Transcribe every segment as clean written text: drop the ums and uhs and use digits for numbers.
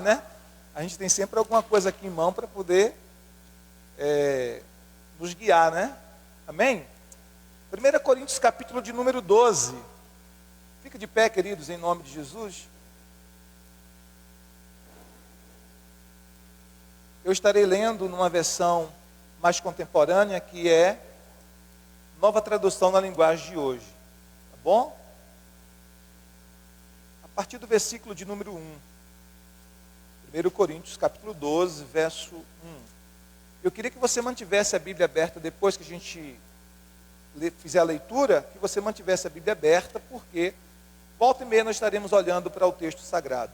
né? A gente tem sempre alguma coisa aqui em mão para poder nos guiar, né? Amém? 1 Coríntios capítulo de número 12. Fica de pé, queridos, em nome de Jesus. Eu estarei lendo numa versão mais contemporânea, que é Nova Tradução na Linguagem de hoje. Tá bom? A partir do versículo de número 1. 1 Coríntios capítulo 12, verso 1. Eu queria que você mantivesse a Bíblia aberta depois que a gente fizer a leitura, que você mantivesse a Bíblia aberta, porque volta e meia nós estaremos olhando para o texto sagrado.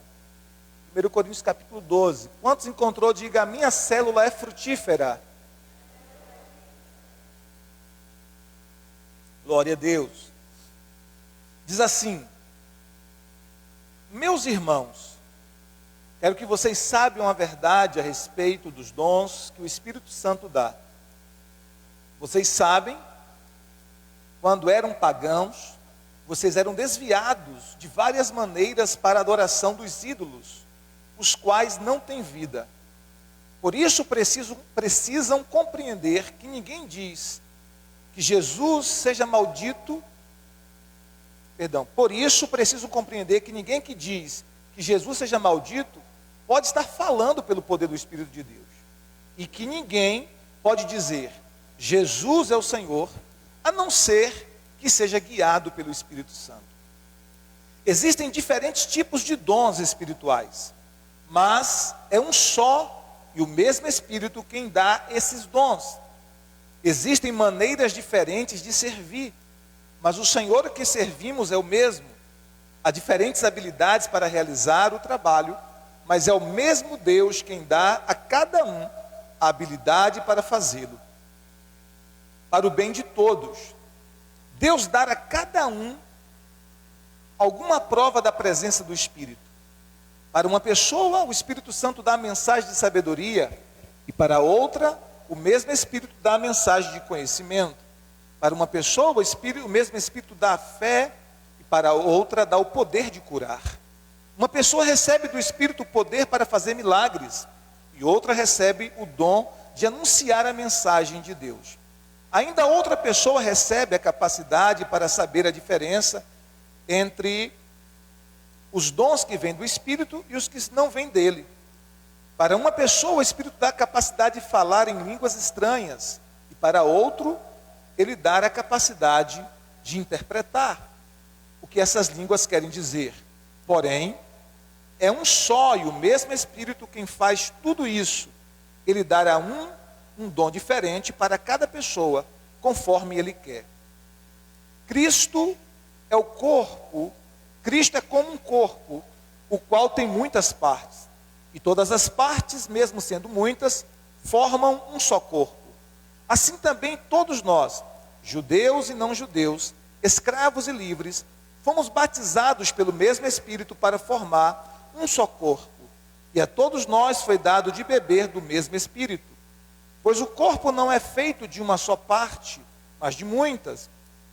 1 Coríntios capítulo 12. Quantos encontrou? Diga: a minha célula é frutífera. Glória a Deus. Diz assim: meus irmãos, quero que vocês saibam a verdade a respeito dos dons que o Espírito Santo dá. Vocês sabem, quando eram pagãos, vocês eram desviados de várias maneiras para a adoração dos ídolos, os quais não têm vida. Por isso precisam compreender que ninguém diz que Jesus seja maldito. Por isso preciso compreender que ninguém que diz que Jesus seja maldito pode estar falando pelo poder do Espírito de Deus. E que ninguém pode dizer Jesus é o Senhor, a não ser que seja guiado pelo Espírito Santo. Existem diferentes tipos de dons espirituais, mas é um só e o mesmo Espírito quem dá esses dons. Existem maneiras diferentes de servir, mas o Senhor que servimos é o mesmo. Há diferentes habilidades para realizar o trabalho, mas é o mesmo Deus quem dá a cada um a habilidade para fazê-lo, para o bem de todos. Deus dá a cada um alguma prova da presença do Espírito. Para uma pessoa, o Espírito Santo dá a mensagem de sabedoria, e para outra, o mesmo Espírito dá a mensagem de conhecimento. Para uma pessoa, o mesmo Espírito dá a fé, e para outra dá o poder de curar. Uma pessoa recebe do Espírito o poder para fazer milagres, e outra recebe o dom de anunciar a mensagem de Deus. Ainda outra pessoa recebe a capacidade para saber a diferença entre os dons que vêm do Espírito e os que não vêm dele. Para uma pessoa, o Espírito dá a capacidade de falar em línguas estranhas, e para outro, ele dá a capacidade de interpretar o que essas línguas querem dizer. Porém, é um só e o mesmo Espírito quem faz tudo isso. Ele dará um dom diferente para cada pessoa, conforme ele quer. Cristo é o corpo. Cristo é como um corpo, o qual tem muitas partes. E todas as partes, mesmo sendo muitas, formam um só corpo. Assim também todos nós, judeus e não judeus, escravos e livres, fomos batizados pelo mesmo Espírito para formar um só corpo. E a todos nós foi dado de beber do mesmo Espírito. Pois o corpo não é feito de uma só parte, mas de muitas.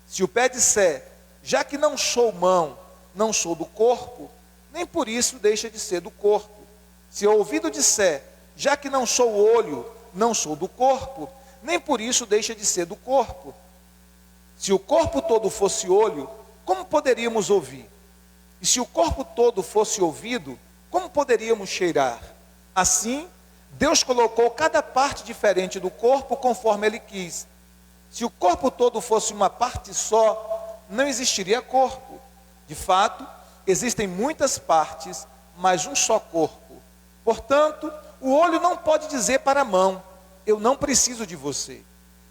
Se o pé disser, já que não sou mão, não sou do corpo, nem por isso deixa de ser do corpo. Se o ouvido disser, já que não sou olho, não sou do corpo, nem por isso deixa de ser do corpo. Se o corpo todo fosse olho, como poderíamos ouvir? E se o corpo todo fosse ouvido, como poderíamos cheirar? Assim, Deus colocou cada parte diferente do corpo conforme Ele quis. Se o corpo todo fosse uma parte só, não existiria corpo. De fato, existem muitas partes, mas um só corpo. Portanto, o olho não pode dizer para a mão, eu não preciso de você.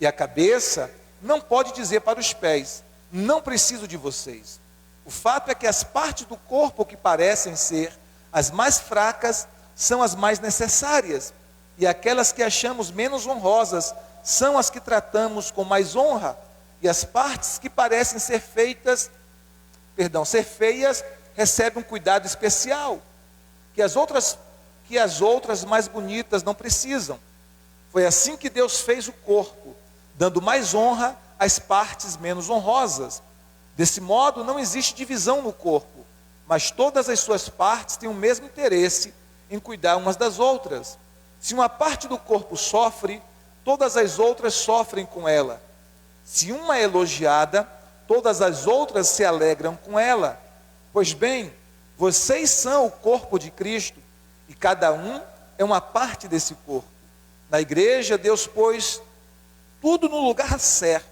E a cabeça não pode dizer para os pés, não preciso de vocês. O fato é que as partes do corpo que parecem ser as mais fracas são as mais necessárias, e aquelas que achamos menos honrosas são as que tratamos com mais honra, e as partes que parecem ser feias recebem um cuidado especial, que as outras mais bonitas não precisam. Foi assim que Deus fez o corpo, dando mais honra às partes menos honrosas. Desse modo, não existe divisão no corpo, mas todas as suas partes têm o mesmo interesse em cuidar umas das outras. Se uma parte do corpo sofre, todas as outras sofrem com ela. Se uma é elogiada, todas as outras se alegram com ela. Pois bem, vocês são o corpo de Cristo, e cada um é uma parte desse corpo. Na igreja, Deus pôs tudo no lugar certo.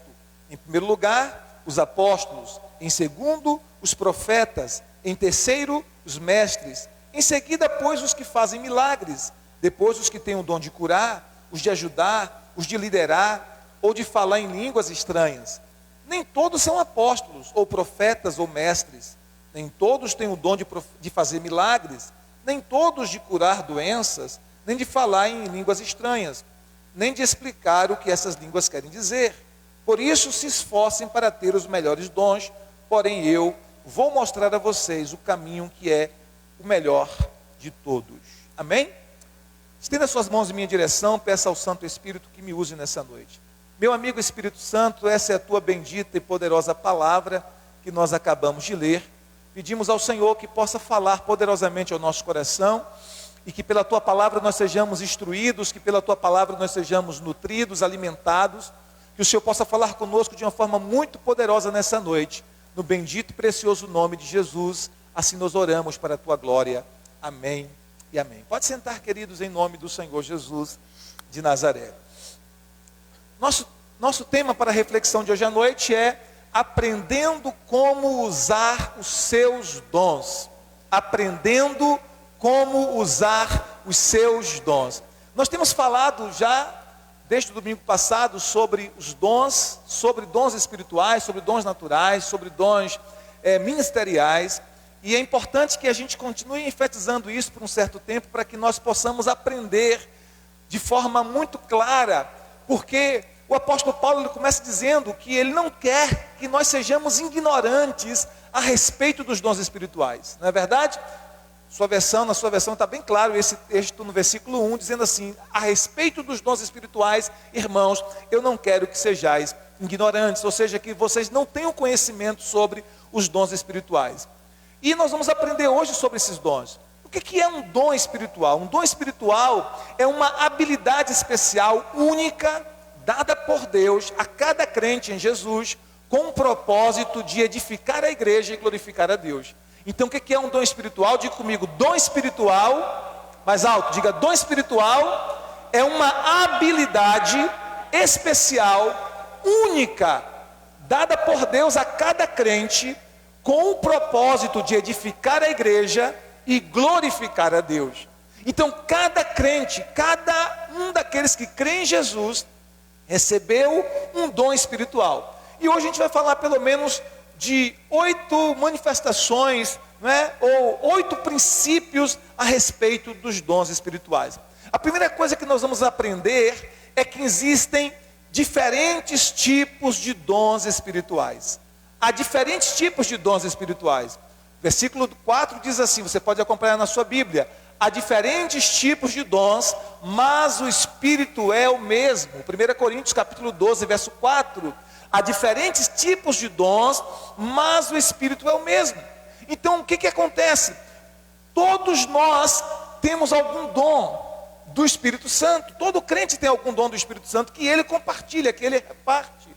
Em primeiro lugar, os apóstolos. Em segundo, os profetas. Em terceiro, os mestres. Em seguida, pois, os que fazem milagres. Depois, os que têm o dom de curar, os de ajudar, os de liderar, ou de falar em línguas estranhas. Nem todos são apóstolos, ou profetas, ou mestres. Nem todos têm o dom de fazer milagres. Nem todos de curar doenças, nem de falar em línguas estranhas, nem de explicar o que essas línguas querem dizer. Por isso, se esforcem para ter os melhores dons, porém eu vou mostrar a vocês o caminho que é o melhor de todos. Amém? Estenda suas mãos em minha direção, peça ao Santo Espírito que me use nessa noite. Meu amigo Espírito Santo, essa é a tua bendita e poderosa palavra que nós acabamos de ler. Pedimos ao Senhor que possa falar poderosamente ao nosso coração e que pela tua palavra nós sejamos instruídos, que pela tua palavra nós sejamos nutridos, alimentados, que o Senhor possa falar conosco de uma forma muito poderosa nessa noite, no bendito e precioso nome de Jesus. Assim nós oramos para a tua glória. Amém e amém. Pode sentar, queridos, em nome do Senhor Jesus de Nazaré. Nosso tema para a reflexão de hoje à noite é aprendendo como usar os seus dons. Aprendendo como usar os seus dons. Nós temos falado já, desde o domingo passado, sobre os dons, sobre dons espirituais, sobre dons naturais, sobre dons ministeriais. E é importante que a gente continue enfatizando isso por um certo tempo, para que nós possamos aprender de forma muito clara, porque o apóstolo Paulo ele começa dizendo que ele não quer que nós sejamos ignorantes a respeito dos dons espirituais, não é verdade? Na sua versão está bem claro esse texto no versículo 1, dizendo assim: a respeito dos dons espirituais, irmãos, eu não quero que sejais ignorantes, ou seja, que vocês não tenham conhecimento sobre os dons espirituais. E nós vamos aprender hoje sobre esses dons. O que é um dom espiritual? Um dom espiritual é uma habilidade especial, única, dada por Deus a cada crente em Jesus, com o propósito de edificar a igreja e glorificar a Deus. Então o que é um dom espiritual? Diga comigo, dom espiritual, mais alto, diga, dom espiritual é uma habilidade especial, única, dada por Deus a cada crente, com o propósito de edificar a igreja e glorificar a Deus. Então cada crente, cada um daqueles que crê em Jesus, recebeu um dom espiritual. E hoje a gente vai falar pelo menos de 8 manifestações, né, ou 8 princípios a respeito dos dons espirituais. A primeira coisa que nós vamos aprender é que existem diferentes tipos de dons espirituais. Há diferentes tipos de dons espirituais. Versículo 4 diz assim, você pode acompanhar na sua Bíblia: há diferentes tipos de dons, mas o Espírito é o mesmo. 1 Coríntios capítulo 12, verso 4. Há diferentes tipos de dons, mas o Espírito é o mesmo. Então o que acontece? Todos nós temos algum dom do Espírito Santo. Todo crente tem algum dom do Espírito Santo que ele compartilha, que ele reparte.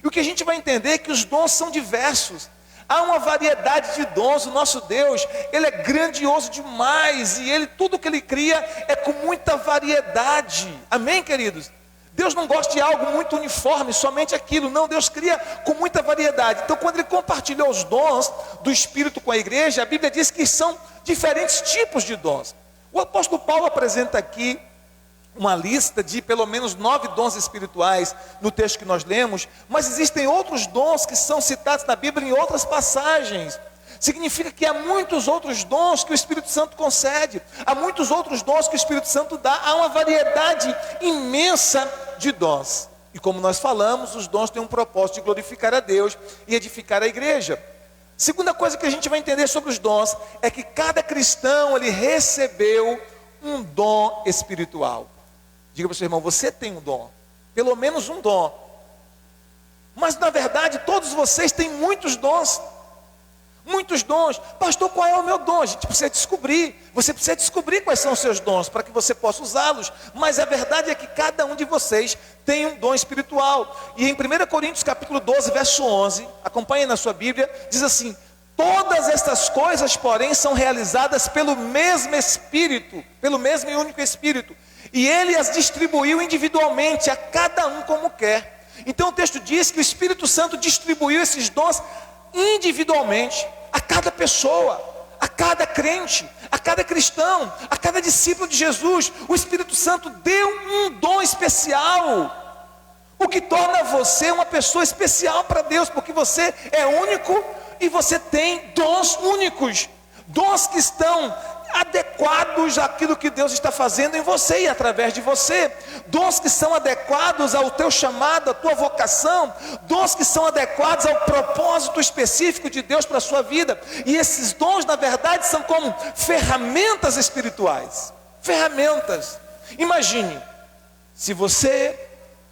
E o que a gente vai entender é que os dons são diversos. Há uma variedade de dons. O nosso Deus, ele é grandioso demais, e tudo que ele cria é com muita variedade. Amém, queridos? Deus não gosta de algo muito uniforme, somente aquilo. Não, Deus cria com muita variedade. Então quando ele compartilhou os dons do Espírito com a igreja, a Bíblia diz que são diferentes tipos de dons. O apóstolo Paulo apresenta aqui uma lista de pelo menos 9 dons espirituais no texto que nós lemos, mas existem outros dons que são citados na Bíblia em outras passagens. Significa que há muitos outros dons que o Espírito Santo concede, há muitos outros dons que o Espírito Santo dá, há uma variedade imensa de dons. E como nós falamos, os dons têm um propósito de glorificar a Deus e edificar a igreja. Segunda coisa que a gente vai entender sobre os dons é que cada cristão ele recebeu um dom espiritual. Diga para o seu irmão, você tem um dom, pelo menos um dom. Mas na verdade todos vocês têm muitos dons. Muitos dons. Pastor, qual é o meu dom? A gente precisa descobrir. Você precisa descobrir quais são os seus dons para que você possa usá-los. Mas a verdade é que cada um de vocês tem um dom espiritual. E em 1 Coríntios capítulo 12, verso 11, acompanhe na sua Bíblia, diz assim: todas estas coisas, porém, são realizadas pelo mesmo Espírito, pelo mesmo e único Espírito. E Ele as distribuiu individualmente a cada um como quer. Então o texto diz que o Espírito Santo distribuiu esses dons individualmente a cada pessoa, a cada crente, a cada cristão, a cada discípulo de Jesus. O Espírito Santo deu um dom especial, o que torna você uma pessoa especial para Deus, porque você é único e você tem dons únicos, dons que estão adequados àquilo que Deus está fazendo em você e através de você, dons que são adequados ao teu chamado, à tua vocação, dons que são adequados ao propósito específico de Deus para a sua vida. E esses dons, na verdade, são como ferramentas espirituais. Ferramentas. Imagine, se você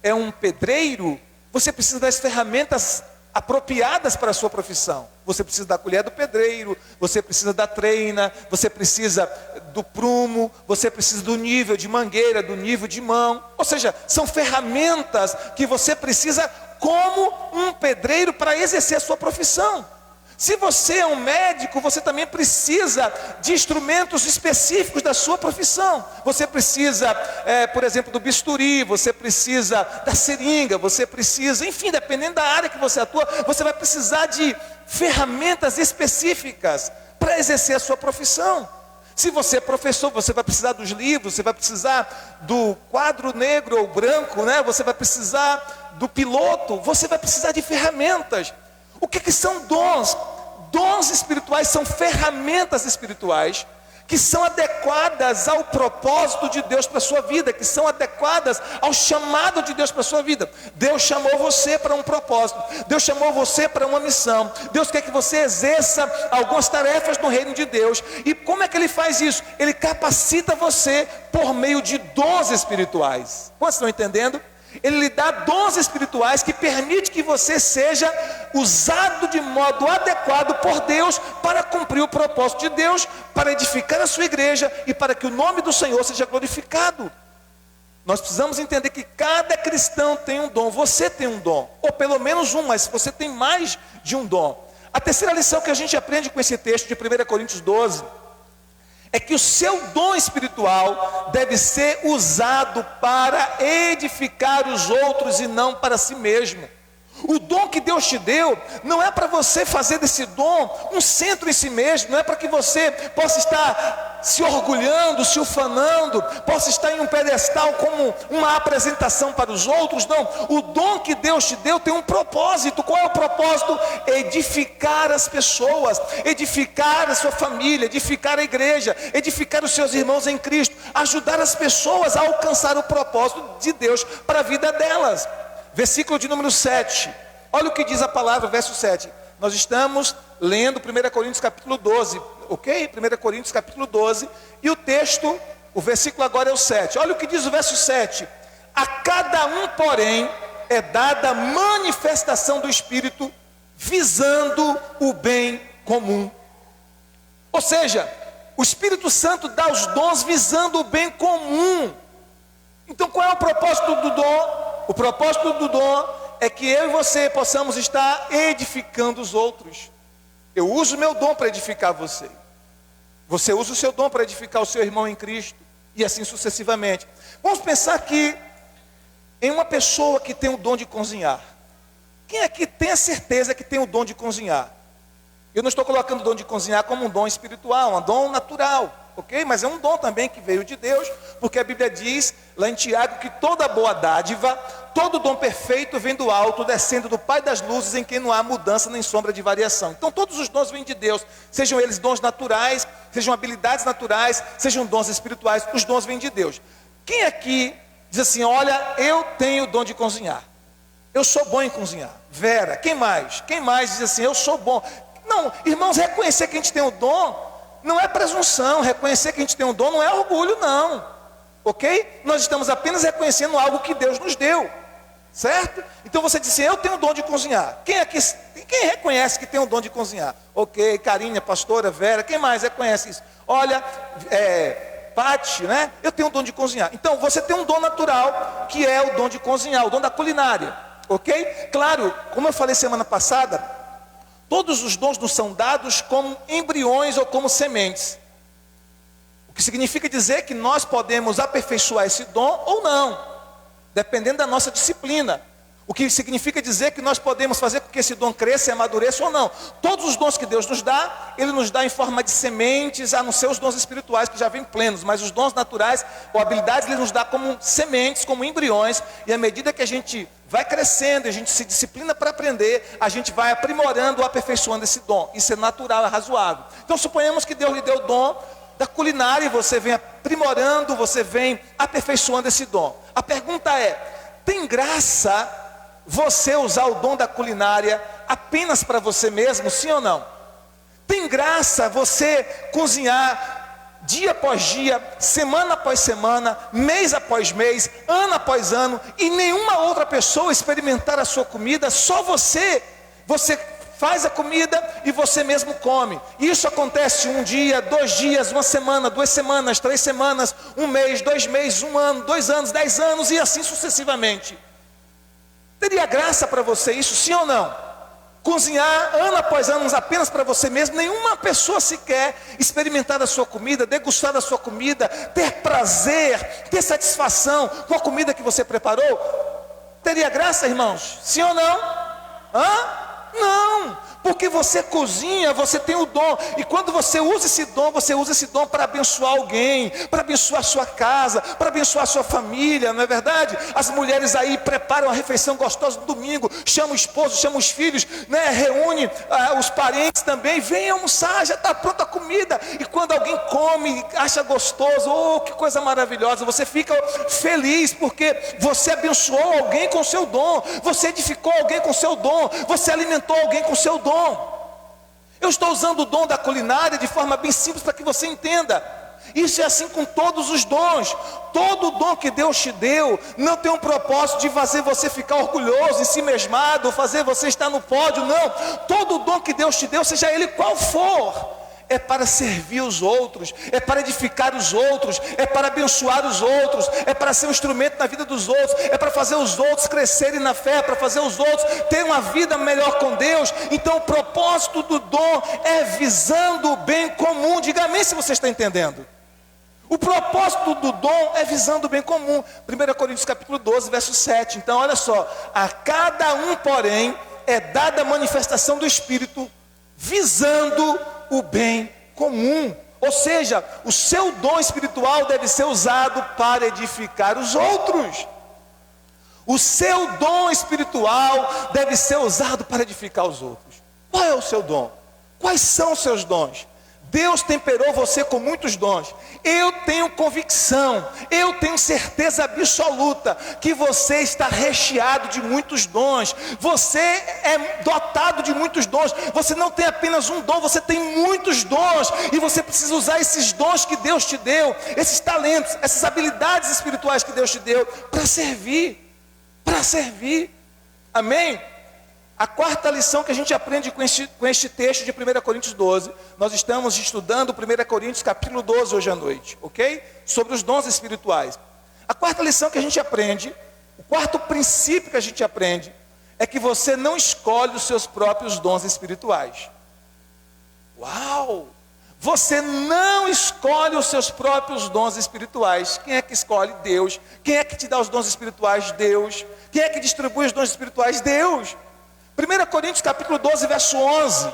é um pedreiro, você precisa das ferramentas apropriadas para a sua profissão. Você precisa da colher do pedreiro, você precisa da treina, você precisa do prumo, você precisa do nível de mangueira, do nível de mão. Ou seja, são ferramentas que você precisa como um pedreiro para exercer a sua profissão. Se você é um médico, você também precisa de instrumentos específicos da sua profissão. Você precisa, por exemplo, do bisturi, você precisa da seringa, você precisa, enfim, dependendo da área que você atua, você vai precisar de ferramentas específicas para exercer a sua profissão. Se você é professor, você vai precisar dos livros, você vai precisar do quadro negro ou branco, né? Você vai precisar do piloto, você vai precisar de ferramentas. O que são dons? Dons espirituais são ferramentas espirituais que são adequadas ao propósito de Deus para a sua vida, que são adequadas ao chamado de Deus para a sua vida. Deus chamou você para um propósito, Deus chamou você para uma missão, Deus quer que você exerça algumas tarefas no reino de Deus. E como é que Ele faz isso? Ele capacita você por meio de dons espirituais. Vocês estão entendendo? Ele lhe dá dons espirituais que permite que você seja usado de modo adequado por Deus para cumprir o propósito de Deus, para edificar a sua igreja e para que o nome do Senhor seja glorificado. Nós precisamos entender que cada cristão tem um dom. Você tem um dom, ou pelo menos um, mas você tem mais de um dom. A terceira lição que a gente aprende com esse texto de 1 Coríntios 12 é que o seu dom espiritual deve ser usado para edificar os outros e não para si mesmo. O dom que Deus te deu não é para você fazer desse dom um centro em si mesmo, não é para que você possa estar se orgulhando, se ufanando, possa estar em um pedestal como uma apresentação para os outros. Não, o dom que Deus te deu tem um propósito. Qual é o propósito? Edificar as pessoas, edificar a sua família, edificar a igreja, edificar os seus irmãos em Cristo, ajudar as pessoas a alcançar o propósito de Deus para a vida delas. Versículo de número 7, olha o que diz a palavra, verso 7. Nós estamos lendo 1 Coríntios capítulo 12, ok? 1 Coríntios capítulo 12, e o texto, o versículo agora é o 7. Olha o que diz o verso 7. A cada um, porém, é dada a manifestação do Espírito, visando o bem comum. Ou seja, o Espírito Santo dá os dons visando o bem comum. Então qual é o propósito do dom? O propósito do dom é que eu e você possamos estar edificando os outros. Eu uso o meu dom para edificar você. Você usa o seu dom para edificar o seu irmão em Cristo. E assim sucessivamente. Vamos pensar aqui em uma pessoa que tem o dom de cozinhar. Quem aqui tem a certeza que tem o dom de cozinhar? Eu não estou colocando o dom de cozinhar como um dom espiritual, um dom natural. Ok? Mas é um dom também que veio de Deus, porque a Bíblia diz lá em Tiago que toda boa dádiva, todo dom perfeito vem do alto, descendo do Pai das luzes, em quem não há mudança nem sombra de variação. Então todos os dons vêm de Deus, sejam eles dons naturais, sejam habilidades naturais, sejam dons espirituais, os dons vêm de Deus. Quem aqui diz assim: olha, eu tenho o dom de cozinhar, eu sou bom em cozinhar? Vera, quem mais? Quem mais diz assim: eu sou bom? Não, irmãos, reconhecer que a gente tem o dom não é presunção, reconhecer que a gente tem um dom não é orgulho, não, ok? Nós estamos apenas reconhecendo algo que Deus nos deu. Certo? Então você diz assim, eu tenho o dom de cozinhar. Quem reconhece que tem o dom de cozinhar? Ok, Carinha, pastora, Vera, quem mais reconhece isso? Olha, Pati, né? Eu tenho o dom de cozinhar. Então você tem um dom natural, que é o dom de cozinhar, o dom da culinária. Ok? Claro, como eu falei semana passada, todos os dons nos são dados como embriões ou como sementes. O que significa dizer que nós podemos aperfeiçoar esse dom ou não, dependendo da nossa disciplina. O que significa dizer que nós podemos fazer com que esse dom cresça e amadureça ou não. Todos os dons que Deus nos dá, Ele nos dá em forma de sementes, a não ser os dons espirituais que já vêm plenos, mas os dons naturais ou habilidades Ele nos dá como sementes, como embriões, e à medida que a gente vai crescendo, a gente se disciplina para aprender, a gente vai aprimorando ou aperfeiçoando esse dom. Isso é natural, é razoável. Então suponhamos que Deus lhe deu o dom da culinária e você vem aprimorando, você vem aperfeiçoando esse dom. A pergunta é, tem graça você usar o dom da culinária apenas para você mesmo, sim ou não? Tem graça você cozinhar dia após dia, semana após semana, mês após mês, ano após ano, e nenhuma outra pessoa experimentar a sua comida, só você faz a comida e você mesmo come. Isso acontece um dia, 2 dias, 1 semana, 2 semanas, 3 semanas, 1 mês, 2 meses, 1 ano, 2 anos, 10 anos e assim sucessivamente. Teria graça para você isso, sim ou não? Cozinhar ano após ano apenas para você mesmo, nenhuma pessoa sequer experimentar a sua comida, degustar a sua comida, ter prazer, ter satisfação com a comida que você preparou. Teria graça, irmãos? Sim ou não? Não, porque você cozinha, você tem o dom, e quando você usa esse dom para abençoar alguém, para abençoar a sua casa, para abençoar a sua família, não é verdade? As mulheres aí preparam uma refeição gostosa no domingo, chamam o esposo, chamam os filhos, né? Reúne os parentes também, vem almoçar, já está pronta a comida, e quando alguém come, acha gostoso, oh, que coisa maravilhosa, você fica feliz, porque você abençoou alguém com o seu dom, você edificou alguém com o seu dom, você alimentou alguém com o seu dom. Eu estou usando o dom da culinária de forma bem simples para que você entenda. Isso é assim com todos os dons. Todo dom que Deus te deu não tem um propósito de fazer você ficar orgulhoso, ensimesmado, fazer você estar no pódio, não. Todo dom que Deus te deu, seja ele qual for, é para servir os outros, é para edificar os outros, é para abençoar os outros, é para ser um instrumento na vida dos outros, é para fazer os outros crescerem na fé, para fazer os outros terem uma vida melhor com Deus. Então o propósito do dom é visando o bem comum. Diga amém se você está entendendo. O propósito do dom é visando o bem comum. 1 Coríntios capítulo 12, verso 7. Então olha só, a cada um, porém, é dada a manifestação do Espírito, visando o bem comum. Ou seja, o seu dom espiritual deve ser usado para edificar os outros. O seu dom espiritual deve ser usado para edificar os outros. Qual é o seu dom? Quais são os seus dons? Deus temperou você com muitos dons. Eu tenho convicção, eu tenho certeza absoluta que você está recheado de muitos dons. Você é dotado de muitos dons. Você não tem apenas um dom, você tem muitos dons. E você precisa usar esses dons que Deus te deu, esses talentos, essas habilidades espirituais que Deus te deu, para servir. Para servir. Amém? A quarta lição que a gente aprende com este texto de 1 Coríntios 12, nós estamos estudando 1 Coríntios capítulo 12 hoje à noite, ok? Sobre os dons espirituais. A quarta lição que a gente aprende, o quarto princípio que a gente aprende, é que você não escolhe os seus próprios dons espirituais. Uau! Você não escolhe os seus próprios dons espirituais. Quem é que escolhe? Deus. Quem é que te dá os dons espirituais? Deus. Quem é que distribui os dons espirituais? Deus. 1 Coríntios capítulo 12, verso 11,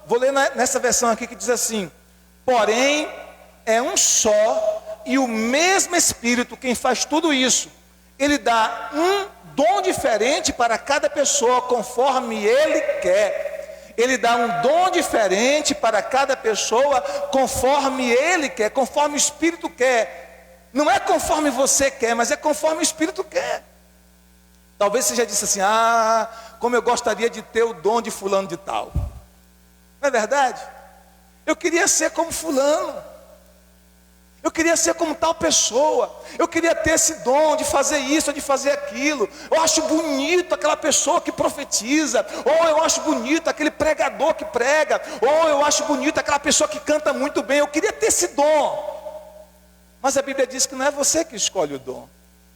vou ler nessa versão aqui que diz assim: porém, é um só e o mesmo Espírito quem faz tudo isso. Ele dá um dom diferente para cada pessoa, conforme Ele quer. Ele dá um dom diferente para cada pessoa, conforme Ele quer, conforme o Espírito quer. Não é conforme você quer, mas é conforme o Espírito quer. Talvez você já disse assim: como eu gostaria de ter o dom de fulano de tal. Não é verdade? Eu queria ser como fulano. Eu queria ser como tal pessoa. Eu queria ter esse dom de fazer isso, de fazer aquilo. Eu acho bonito aquela pessoa que profetiza. Ou eu acho bonito aquele pregador que prega. Ou eu acho bonito aquela pessoa que canta muito bem. Eu queria ter esse dom. Mas a Bíblia diz que não é você que escolhe o dom.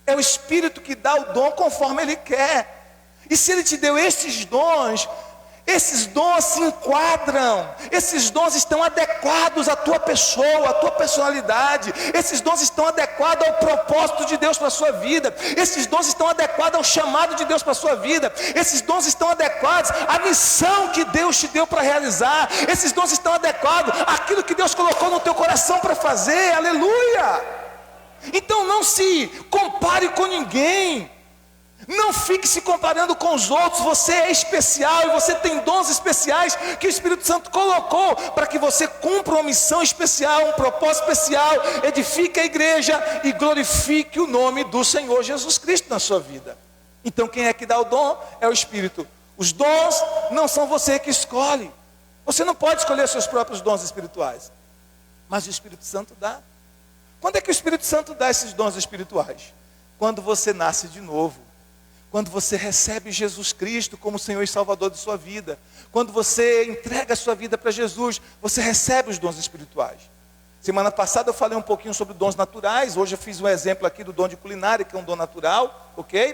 É o Espírito que dá o dom conforme Ele quer. E se Ele te deu esses dons se enquadram, esses dons estão adequados à tua pessoa, à tua personalidade, esses dons estão adequados ao propósito de Deus para a sua vida, esses dons estão adequados ao chamado de Deus para a sua vida, esses dons estão adequados à missão que Deus te deu para realizar, esses dons estão adequados àquilo que Deus colocou no teu coração para fazer, aleluia. Então não se compare com ninguém. Não fique se comparando com os outros. Você é especial e você tem dons especiais que o Espírito Santo colocou para que você cumpra uma missão especial, um propósito especial, edifique a igreja e glorifique o nome do Senhor Jesus Cristo na sua vida. Então quem é que dá o dom? É o Espírito. Os dons não são você que escolhe. Você não pode escolher seus próprios dons espirituais, mas o Espírito Santo dá. Quando é que o Espírito Santo dá esses dons espirituais? Quando você nasce de novo. Quando você recebe Jesus Cristo como Senhor e Salvador de sua vida. Quando você entrega a sua vida para Jesus, você recebe os dons espirituais. Semana passada eu falei um pouquinho sobre dons naturais. Hoje eu fiz um exemplo aqui do dom de culinária, que é um dom natural, ok?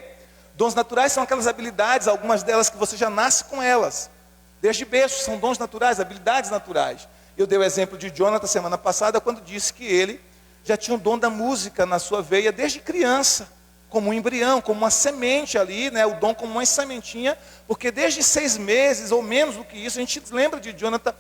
Dons naturais são aquelas habilidades, algumas delas que você já nasce com elas. Desde berço, são dons naturais, habilidades naturais. Eu dei o exemplo de Jonathan semana passada, quando disse que ele já tinha um dom da música na sua veia desde criança. Como um embrião, como uma semente ali, né? O dom como uma sementinha, porque desde 6 meses ou menos do que isso, a gente lembra de Jonathan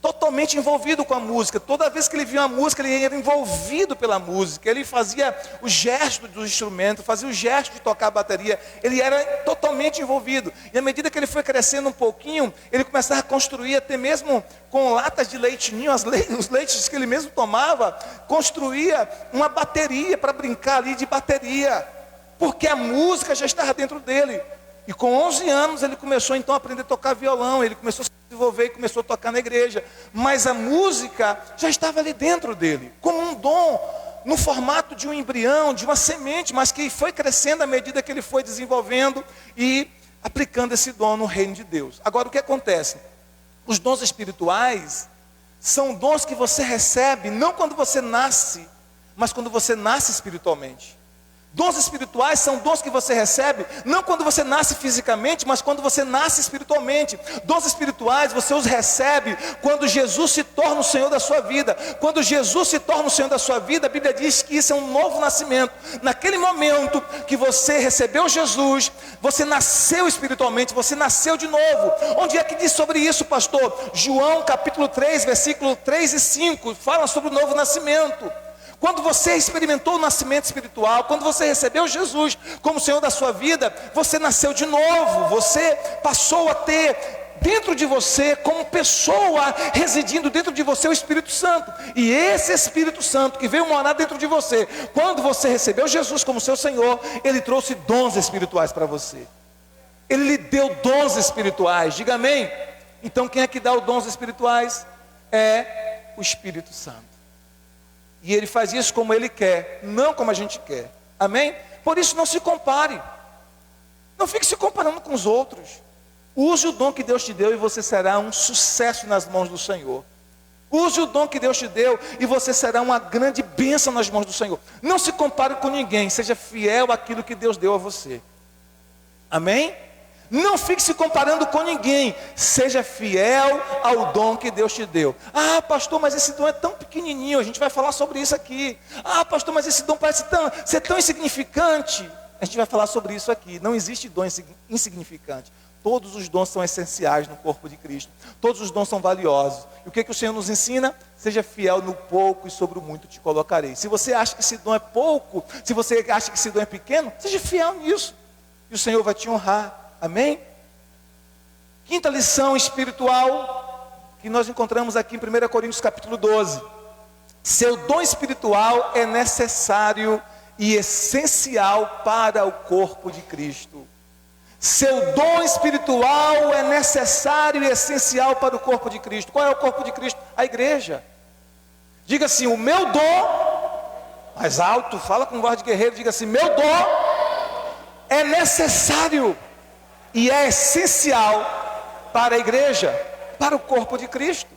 totalmente envolvido com a música. Toda vez que ele via a música, ele era envolvido pela música, ele fazia o gesto do instrumento, fazia o gesto de tocar a bateria, ele era totalmente envolvido. E à medida que ele foi crescendo um pouquinho, ele começava a construir, até mesmo com latas de leite ninho, os leites que ele mesmo tomava, construía uma bateria para brincar ali de bateria. Porque a música já estava dentro dele. E com 11 anos ele começou então a aprender a tocar violão. Ele começou a se desenvolver e começou a tocar na igreja. Mas a música já estava ali dentro dele. Como um dom, no formato de um embrião, de uma semente. Mas que foi crescendo à medida que ele foi desenvolvendo e aplicando esse dom no reino de Deus. Agora o que acontece? Os dons espirituais são dons que você recebe não quando você nasce, mas quando você nasce espiritualmente. Dons espirituais são dons que você recebe, não quando você nasce fisicamente, mas quando você nasce espiritualmente. Dons espirituais você os recebe quando Jesus se torna o Senhor da sua vida. Quando Jesus se torna o Senhor da sua vida, a Bíblia diz que isso é um novo nascimento. Naquele momento que você recebeu Jesus, você nasceu espiritualmente, você nasceu de novo. Onde é que diz sobre isso, pastor? João capítulo 3, versículo 3 e 5, fala sobre o novo nascimento. Quando você experimentou o nascimento espiritual, quando você recebeu Jesus como Senhor da sua vida, você nasceu de novo, você passou a ter dentro de você, como pessoa, residindo dentro de você, o Espírito Santo. E esse Espírito Santo que veio morar dentro de você, quando você recebeu Jesus como seu Senhor, Ele trouxe dons espirituais para você. Ele lhe deu dons espirituais, diga amém. Então quem é que dá os dons espirituais? É o Espírito Santo. E Ele faz isso como Ele quer, não como a gente quer. Amém? Por isso não se compare. Não fique se comparando com os outros. Use o dom que Deus te deu e você será um sucesso nas mãos do Senhor. Use o dom que Deus te deu e você será uma grande bênção nas mãos do Senhor. Não se compare com ninguém. Seja fiel àquilo que Deus deu a você. Amém? Não fique se comparando com ninguém. Seja fiel ao dom que Deus te deu. Ah, pastor, mas esse dom é tão pequenininho. A gente vai falar sobre isso aqui. Ah, pastor, mas esse dom parece ser tão insignificante. A gente vai falar sobre isso aqui. Não existe dom insignificante. Todos os dons são essenciais no corpo de Cristo. Todos os dons são valiosos. E o que o Senhor nos ensina? Seja fiel no pouco e sobre o muito te colocarei. Se você acha que esse dom é pouco, se você acha que esse dom é pequeno, seja fiel nisso. E o Senhor vai te honrar. Amém? Quinta lição espiritual que nós encontramos aqui em 1 Coríntios capítulo 12. Seu dom espiritual é necessário e essencial para o corpo de Cristo. Seu dom espiritual é necessário e essencial para o corpo de Cristo. Qual é o corpo de Cristo? A igreja. Diga assim: o meu dom mais alto, fala com voz de guerreiro, diga assim: meu dom é necessário e é essencial para a igreja, para o corpo de Cristo.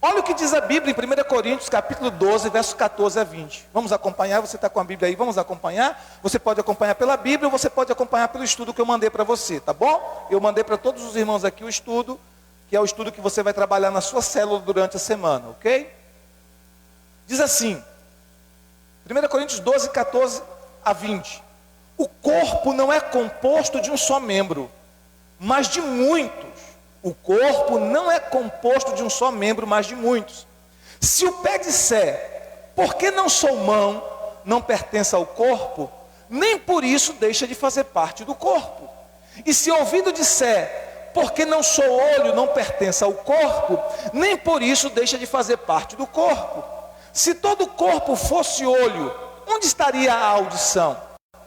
Olha o que diz a Bíblia em 1 Coríntios, capítulo 12, versos 14 a 20. Vamos acompanhar, você está com a Bíblia aí, vamos acompanhar? Você pode acompanhar pela Bíblia ou você pode acompanhar pelo estudo que eu mandei para você, tá bom? Eu mandei para todos os irmãos aqui o estudo, que é o estudo que você vai trabalhar na sua célula durante a semana, ok? Diz assim, 1 Coríntios 12, 14 a 20. O corpo não é composto de um só membro, mas de muitos. O corpo não é composto de um só membro, mas de muitos. Se o pé disser, porque não sou mão, não pertence ao corpo, nem por isso deixa de fazer parte do corpo. E se o ouvido disser, porque não sou olho, não pertence ao corpo, nem por isso deixa de fazer parte do corpo. Se todo o corpo fosse olho, onde estaria a audição?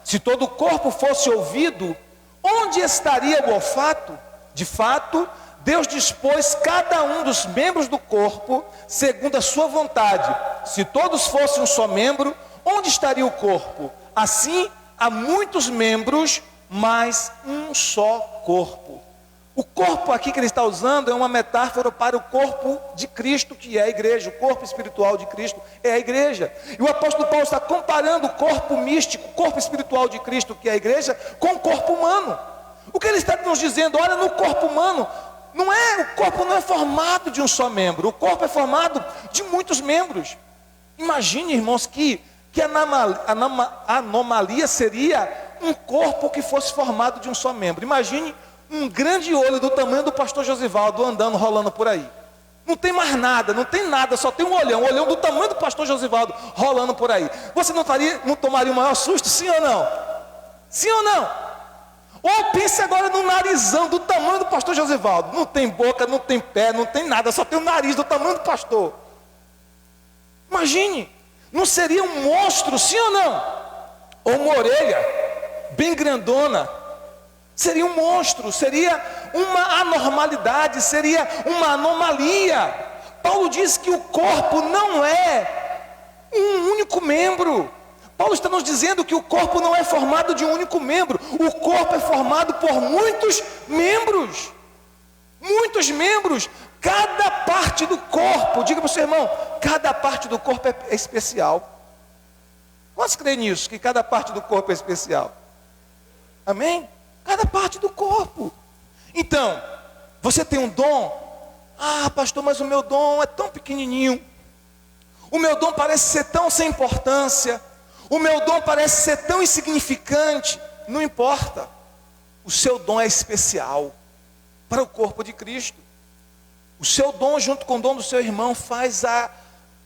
Se todo o corpo fosse ouvido, onde estaria o olfato? De fato, Deus dispôs cada um dos membros do corpo segundo a sua vontade. Se todos fossem um só membro, onde estaria o corpo? Assim, há muitos membros, mas um só corpo. O corpo aqui que ele está usando é uma metáfora para o corpo de Cristo, que é a igreja. O corpo espiritual de Cristo é a igreja. E o apóstolo Paulo está comparando o corpo místico, o corpo espiritual de Cristo, que é a igreja, com o corpo humano. O que ele está nos dizendo? Olha, no corpo humano, o corpo não é formado de um só membro, o corpo é formado de muitos membros. Imagine, irmãos, que anomalia seria um corpo que fosse formado de um só membro. Imagine um grande olho do tamanho do pastor Josivaldo andando, rolando por aí. Não tem mais nada, não tem nada, só tem um olhão do tamanho do pastor Josivaldo rolando por aí. Você não tomaria o maior susto, sim ou não? Sim ou não? Ou pense agora no narizão do tamanho do pastor Josivaldo. Não tem boca, não tem pé, não tem nada, só tem o nariz do tamanho do pastor. Imagine, não seria um monstro, sim ou não? Ou uma orelha bem grandona. Seria um monstro, seria uma anormalidade, seria uma anomalia. Paulo diz que o corpo não é um único membro. Paulo está nos dizendo que o corpo não é formado de um único membro. O corpo é formado por muitos membros. Muitos membros. Cada parte do corpo, diga para o seu irmão, cada parte do corpo é especial. Quantos creem nisso, que cada parte do corpo é especial? Amém? Cada parte do corpo. Então, você tem um dom. Ah, pastor, mas o meu dom é tão pequenininho. O meu dom parece ser tão sem importância. O meu dom parece ser tão insignificante. Não importa. O seu dom é especial para o corpo de Cristo. O seu dom, junto com o dom do seu irmão, faz a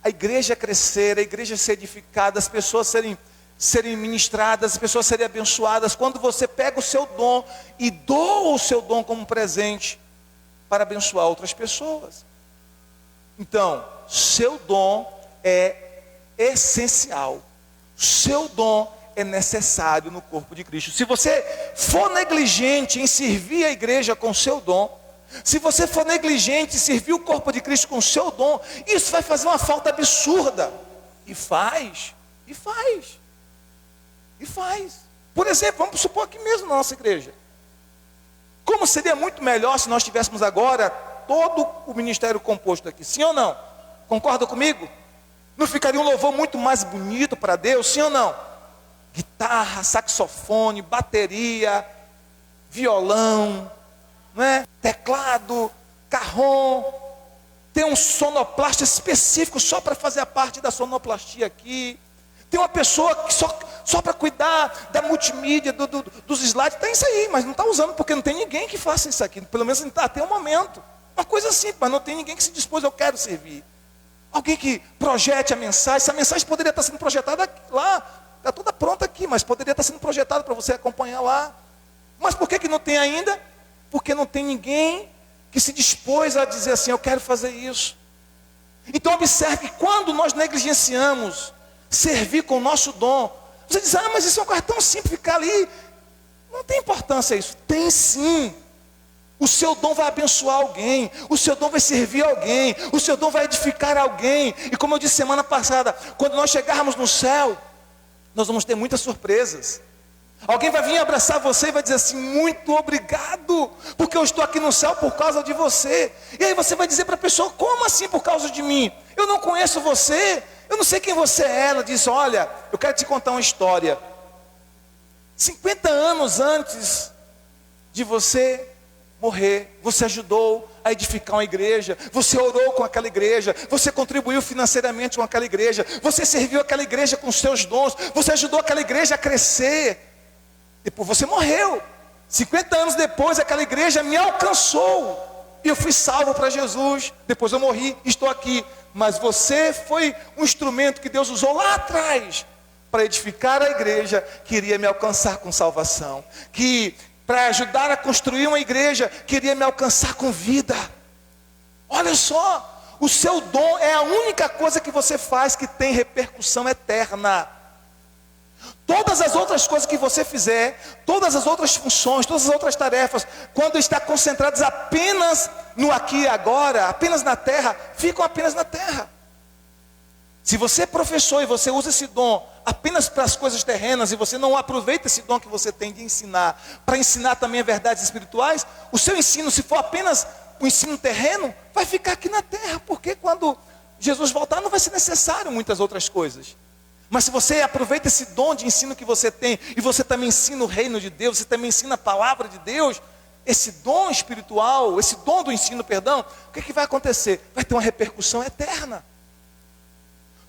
igreja crescer, a igreja ser edificada, as pessoas serem ministradas, as pessoas serem abençoadas. Quando você pega o seu dom e doa o seu dom como presente para abençoar outras pessoas. Então, seu dom é essencial. Seu dom é necessário no corpo de Cristo. Se você for negligente em servir a igreja com o seu dom, se você for negligente em servir o corpo de Cristo com o seu dom, isso vai fazer uma falta absurda. E faz. Por exemplo, vamos supor aqui mesmo na nossa igreja. Como seria muito melhor se nós tivéssemos agora todo o ministério composto aqui, sim ou não? Concorda comigo? Não ficaria um louvor muito mais bonito para Deus, sim ou não? Guitarra, saxofone, bateria, violão, não é? Teclado, carrom, tem um sonoplasta específico só para fazer a parte da sonoplastia aqui. Tem uma pessoa que só para cuidar da multimídia, dos slides, tem isso aí, mas não está usando porque não tem ninguém que faça isso aqui, pelo menos até o momento. Uma coisa simples, mas não tem ninguém que se dispôs, eu quero servir. Alguém que projete a mensagem. Essa mensagem poderia estar sendo projetada lá, está toda pronta aqui, mas poderia estar sendo projetada para você acompanhar lá. Mas por que não tem ainda? Porque não tem ninguém que se dispôs a dizer assim, eu quero fazer isso. Então observe que quando nós negligenciamos servir com o nosso dom, você diz, mas isso é uma coisa tão simples, ficar ali. Não tem importância isso. Tem sim. O seu dom vai abençoar alguém, o seu dom vai servir alguém, o seu dom vai edificar alguém. E como eu disse semana passada, quando nós chegarmos no céu, nós vamos ter muitas surpresas. Alguém vai vir abraçar você e vai dizer assim: muito obrigado, porque eu estou aqui no céu por causa de você. E aí você vai dizer para a pessoa: como assim por causa de mim? Eu não conheço você, eu não sei quem você é. Ela diz: olha, eu quero te contar uma história. 50 anos antes de você morrer, você ajudou a edificar uma igreja, você orou com aquela igreja, você contribuiu financeiramente com aquela igreja, você serviu aquela igreja com os seus dons, você ajudou aquela igreja a crescer. Depois você morreu. 50 anos depois, aquela igreja me alcançou e eu fui salvo para Jesus. Depois eu morri, estou aqui. Mas você foi um instrumento que Deus usou lá atrás para edificar a igreja que iria me alcançar com salvação, que para ajudar a construir uma igreja que iria me alcançar com vida. Olha só, o seu dom é a única coisa que você faz que tem repercussão eterna. Todas as outras coisas que você fizer, todas as outras funções, todas as outras tarefas, quando está concentradas apenas no aqui e agora, apenas na terra, ficam apenas na terra. Se você é professor e você usa esse dom apenas para as coisas terrenas, e você não aproveita esse dom que você tem de ensinar, para ensinar também verdades espirituais, o seu ensino, se for apenas o ensino terreno, vai ficar aqui na terra, porque quando Jesus voltar não vai ser necessário muitas outras coisas. Mas se você aproveita esse dom de ensino que você tem, e você também ensina o reino de Deus, você também ensina a palavra de Deus, esse dom espiritual, esse dom do ensino, perdão, o que vai acontecer? Vai ter uma repercussão eterna.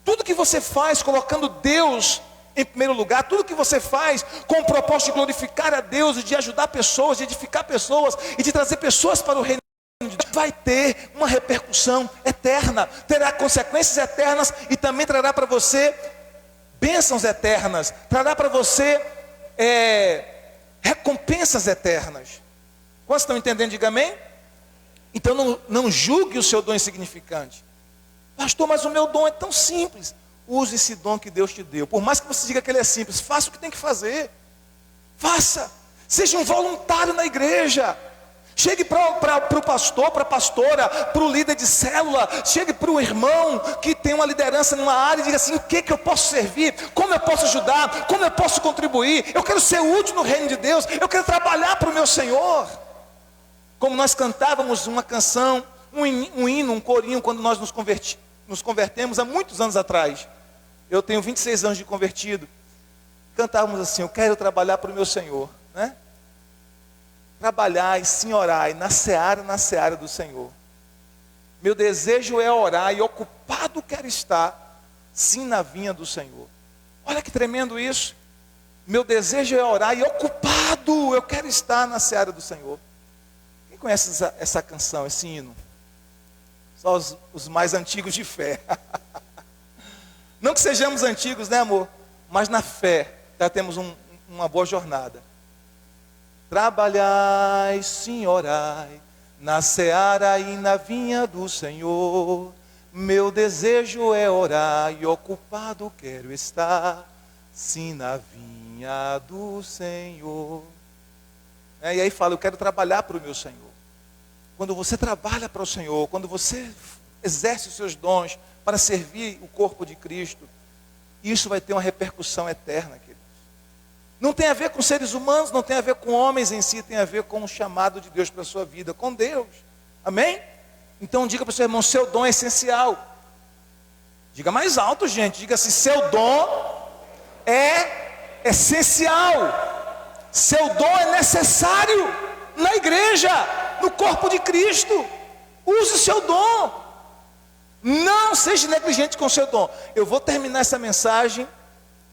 Tudo que você faz colocando Deus em primeiro lugar, tudo que você faz com o propósito de glorificar a Deus, e de ajudar pessoas, de edificar pessoas, e de trazer pessoas para o reino de Deus, vai ter uma repercussão eterna, terá consequências eternas, e também trará para você bênçãos eternas, trará para você recompensas eternas. Quantos estão entendendo? Diga amém. Então não julgue o seu dom insignificante. Pastor, mas o meu dom é tão simples. Use esse dom que Deus te deu. Por mais que você diga que ele é simples, faça o que tem que fazer. Faça. Seja um voluntário na igreja. Chegue para o pastor, para a pastora, para o líder de célula. Chegue para o irmão que tem uma liderança numa área e diga assim: o que eu posso servir? Como eu posso ajudar? Como eu posso contribuir? Eu quero ser útil no reino de Deus. Eu quero trabalhar para o meu Senhor. Como nós cantávamos uma canção, um hino, um corinho, quando nós nos convertemos há muitos anos atrás. Eu tenho 26 anos de convertido. Cantávamos assim: eu quero trabalhar para o meu Senhor, né? Trabalhai, sim, orai, na seara do Senhor. Meu desejo é orar, e ocupado quero estar, sim, na vinha do Senhor. Olha que tremendo isso. Meu desejo é orar, e ocupado eu quero estar na seara do Senhor. Quem conhece essa canção, esse hino? Só os mais antigos de fé. Não que sejamos antigos, né, amor? Mas na fé já temos uma boa jornada. Trabalhai, sim, orai, na seara e na vinha do Senhor. Meu desejo é orar, e ocupado quero estar, sim, na vinha do Senhor. E aí fala: eu quero trabalhar para o meu Senhor. Quando você trabalha para o Senhor, quando você exerce os seus dons para servir o corpo de Cristo, isso vai ter uma repercussão eterna, queridos. Não tem a ver com seres humanos, não tem a ver com homens em si, tem a ver com o chamado de Deus para a sua vida, com Deus. Amém? Então diga para o seu irmão: seu dom é essencial. Diga mais alto, gente. Diga assim: seu dom é essencial. Seu dom é necessário na igreja, no corpo de Cristo. Use o seu dom. Não seja negligente com o seu dom. Eu vou terminar essa mensagem.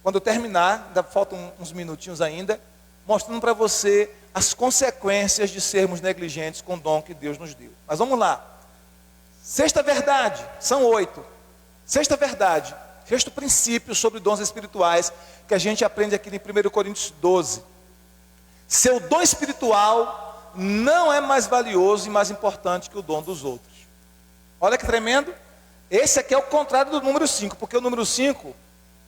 Quando eu terminar, ainda faltam uns minutinhos ainda, mostrando para você as consequências de sermos negligentes com o dom que Deus nos deu. Mas vamos lá. Sexta verdade, são 8. Sexta verdade, sexto princípio sobre dons espirituais, que a gente aprende aqui em 1 Coríntios 12. Seu dom espiritual não é mais valioso e mais importante que o dom dos outros. Olha que tremendo. Esse aqui é o contrário do número 5, porque o número 5...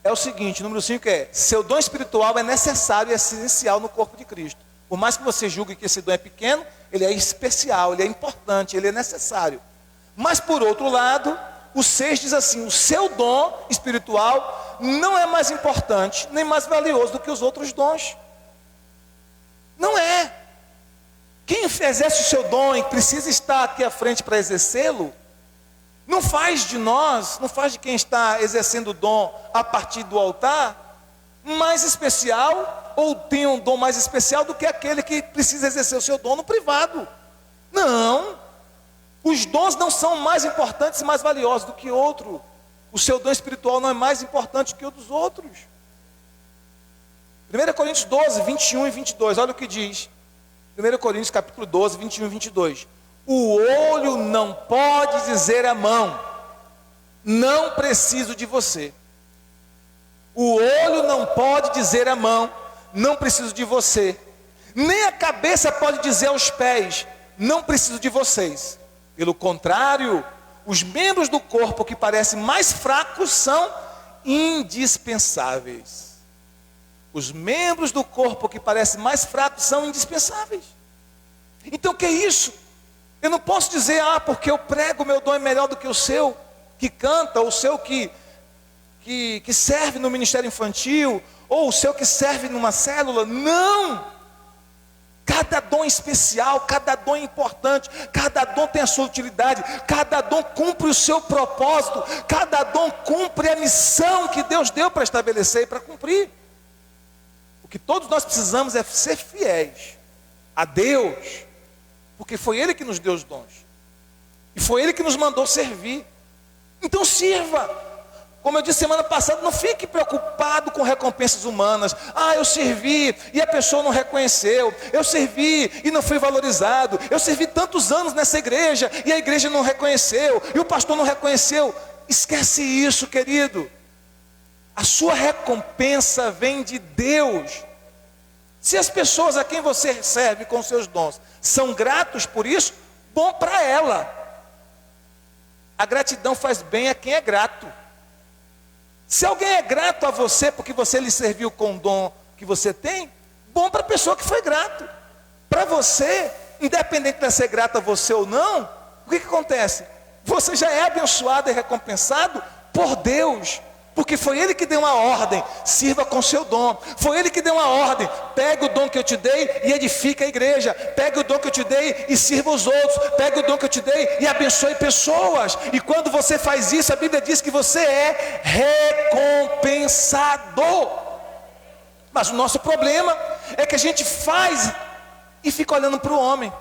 é o seguinte: o número 5 é: seu dom espiritual é necessário e essencial no corpo de Cristo. Por mais que você julgue que esse dom é pequeno, ele é especial, ele é importante, ele é necessário. Mas por outro lado, o 6 diz assim: o seu dom espiritual não é mais importante, nem mais valioso do que os outros dons. Não é. Quem exerce o seu dom e precisa estar aqui à frente para exercê-lo, não faz de nós, não faz de quem está exercendo o dom a partir do altar, mais especial, ou tem um dom mais especial do que aquele que precisa exercer o seu dom no privado. Não. Os dons não são mais importantes e mais valiosos do que outro. O seu dom espiritual não é mais importante que o dos outros. 1 Coríntios 12, 21 e 22, olha o que diz. 1 Coríntios capítulo 12, 21 e 22. O olho não pode dizer à mão: não preciso de você. O olho não pode dizer à mão: não preciso de você. Nem a cabeça pode dizer aos pés: não preciso de vocês. Pelo contrário, os membros do corpo que parecem mais fracos são indispensáveis. Os membros do corpo que parecem mais fracos são indispensáveis. Então o que é isso? Eu não posso dizer, porque eu prego, meu dom é melhor do que o seu que canta, ou o seu que serve no ministério infantil, ou o seu que serve numa célula. Não! Cada dom é especial, cada dom é importante, cada dom tem a sua utilidade, cada dom cumpre o seu propósito, cada dom cumpre a missão que Deus deu para estabelecer e para cumprir. O que todos nós precisamos é ser fiéis a Deus, porque foi Ele que nos deu os dons, e foi Ele que nos mandou servir. Então sirva. Como eu disse semana passada, não fique preocupado com recompensas humanas. Eu servi e a pessoa não reconheceu. Eu servi e não fui valorizado. Eu servi tantos anos nessa igreja e a igreja não reconheceu. E o pastor não reconheceu. Esquece isso, querido. A sua recompensa vem de Deus. Se as pessoas a quem você serve com seus dons são gratos por isso, bom para ela. A gratidão faz bem a quem é grato. Se alguém é grato a você porque você lhe serviu com o dom que você tem, bom para a pessoa que foi grato. Para você, independente de ser grato a você ou não, o que acontece? Você já é abençoado e recompensado por Deus, porque foi Ele que deu uma ordem: sirva com seu dom. Foi Ele que deu uma ordem: pegue o dom que eu te dei e edifica a igreja. Pegue o dom que eu te dei e sirva os outros. Pegue o dom que eu te dei e abençoe pessoas. E quando você faz isso, a Bíblia diz que você é recompensado. Mas o nosso problema é que a gente faz e fica olhando para o homem.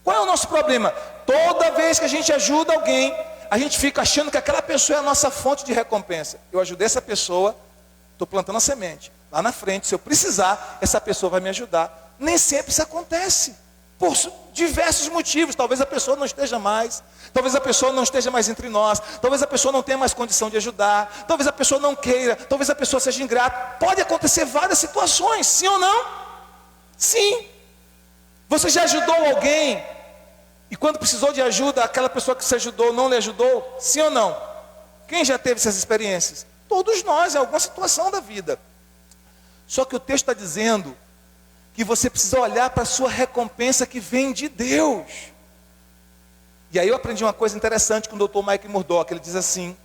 Qual é o nosso problema? Toda vez que a gente ajuda alguém, a gente fica achando que aquela pessoa é a nossa fonte de recompensa. Eu ajudei essa pessoa, estou plantando a semente. Lá na frente, se eu precisar, essa pessoa vai me ajudar. Nem sempre isso acontece, por diversos motivos. Talvez a pessoa não esteja mais, talvez a pessoa não esteja mais entre nós, talvez a pessoa não tenha mais condição de ajudar, talvez a pessoa não queira, talvez a pessoa seja ingrata. Pode acontecer várias situações, sim ou não? Sim. Você já ajudou alguém e quando precisou de ajuda, aquela pessoa que você ajudou não lhe ajudou? Sim ou não? Quem já teve essas experiências? Todos nós, em alguma situação da vida. Só que o texto está dizendo que você precisa olhar para a sua recompensa que vem de Deus. E aí eu aprendi uma coisa interessante com o Dr. Mike Murdock. Ele diz assim: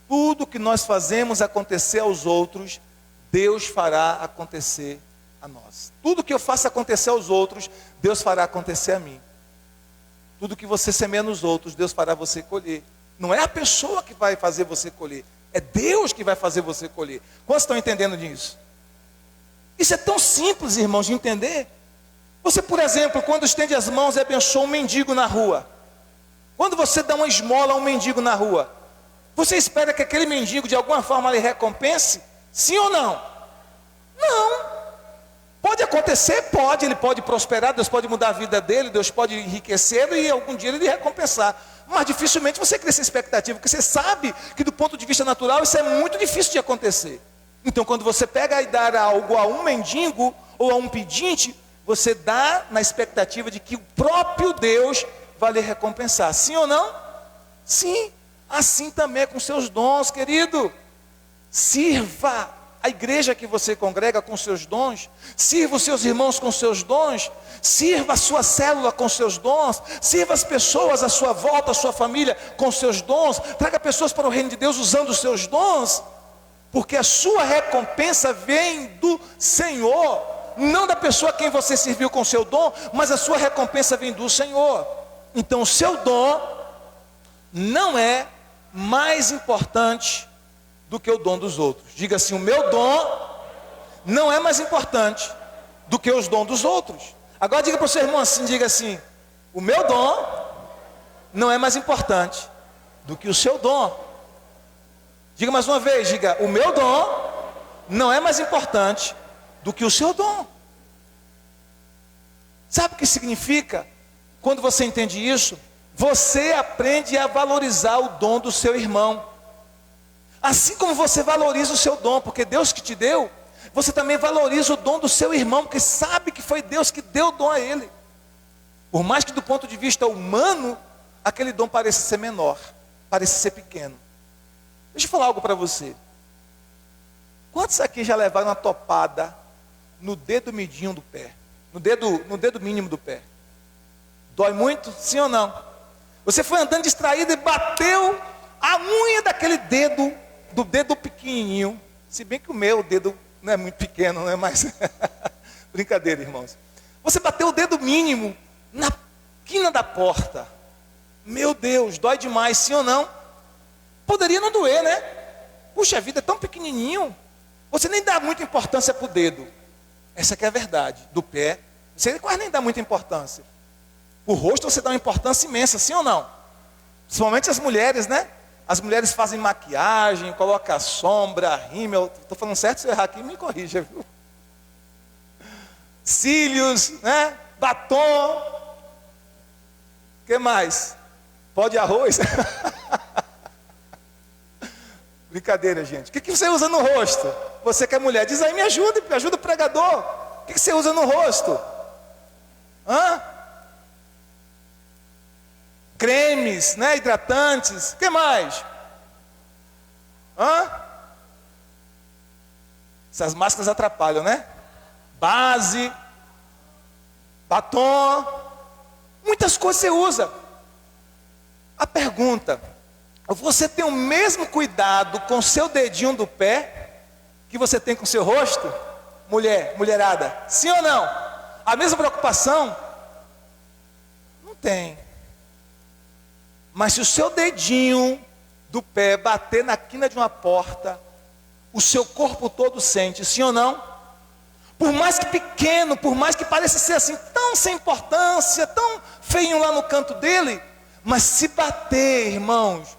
tudo que nós fazemos acontecer aos outros, Deus fará acontecer a nós. Tudo que eu faço acontecer aos outros, Deus fará acontecer a mim. Tudo que você semeia nos outros, Deus fará você colher. Não é a pessoa que vai fazer você colher, é Deus que vai fazer você colher. Quantos estão entendendo disso? Isso é tão simples, irmãos, de entender. Você, por exemplo, quando estende as mãos e abençoa um mendigo na rua, quando você dá uma esmola a um mendigo na rua, você espera que aquele mendigo de alguma forma lhe recompense? Sim ou não? Não. Pode acontecer? Pode. Ele pode prosperar, Deus pode mudar a vida dele, Deus pode enriquecê-lo e algum dia ele lhe recompensar. Mas dificilmente você cria essa expectativa, porque você sabe que do ponto de vista natural isso é muito difícil de acontecer. Então quando você pega e dá algo a um mendigo ou a um pedinte, você dá na expectativa de que o próprio Deus vai lhe recompensar. Sim ou não? Sim. Assim também é com seus dons, querido. Sirva. a igreja que você congrega com seus dons, sirva os seus irmãos com seus dons, sirva a sua célula com seus dons, sirva as pessoas à sua volta, a sua família com seus dons, traga pessoas para o reino de Deus usando os seus dons, porque a sua recompensa vem do Senhor, não da pessoa a quem você serviu com o seu dom, mas a sua recompensa vem do Senhor. Então o seu dom não é mais importante do que o dom dos outros. Diga assim: o meu dom não é mais importante do que os dons dos outros. Agora diga para o seu irmão assim, diga assim: o meu dom não é mais importante do que o seu dom. Diga mais uma vez, diga: o meu dom não é mais importante do que o seu dom. Sabe o que significa? Quando você entende isso, você aprende a valorizar o dom do seu irmão. Assim como você valoriza o seu dom, porque Deus que te deu, você também valoriza o dom do seu irmão, porque sabe que foi Deus que deu o dom a ele. Por mais que do ponto de vista humano, aquele dom pareça ser menor, pareça ser pequeno. Deixa eu falar algo para você. Quantos aqui já levaram uma topada no dedo midinho do pé? No dedo mínimo do pé? Dói muito? Sim ou não? Você foi andando distraído e bateu a unha daquele dedo, do dedo pequenininho. Se bem que o meu dedo não é muito pequeno, não é mais... Brincadeira, irmãos. Você bateu o dedo mínimo na quina da porta. Meu Deus, dói demais, sim ou não? Poderia não doer, né? Puxa vida, é tão pequenininho. Você nem dá muita importância para o dedo. Essa que é a verdade. Do pé, você quase nem dá muita importância. O rosto você dá uma importância imensa, sim ou não? Principalmente as mulheres, né? As mulheres fazem maquiagem, colocam sombra, rímel. Estou falando certo? Se eu errar aqui, me corrija, viu? Cílios, né? Batom. O que mais? Pó de arroz. Brincadeira, gente. O que você usa no rosto? Você que é mulher, diz aí, me ajuda o pregador. O que você usa no rosto? Hã? Cremes, né? Hidratantes. O que mais? Hã? Essas máscaras atrapalham, né? Base, batom, muitas coisas você usa. A pergunta: você tem o mesmo cuidado com o seu dedinho do pé que você tem com o seu rosto? Mulherada, sim ou não? A mesma preocupação? Não tem. Mas se o seu dedinho do pé bater na quina de uma porta, o seu corpo todo sente, sim ou não? Por mais que pequeno, por mais que pareça ser assim, tão sem importância, tão feinho lá no canto dele, mas se bater, irmãos,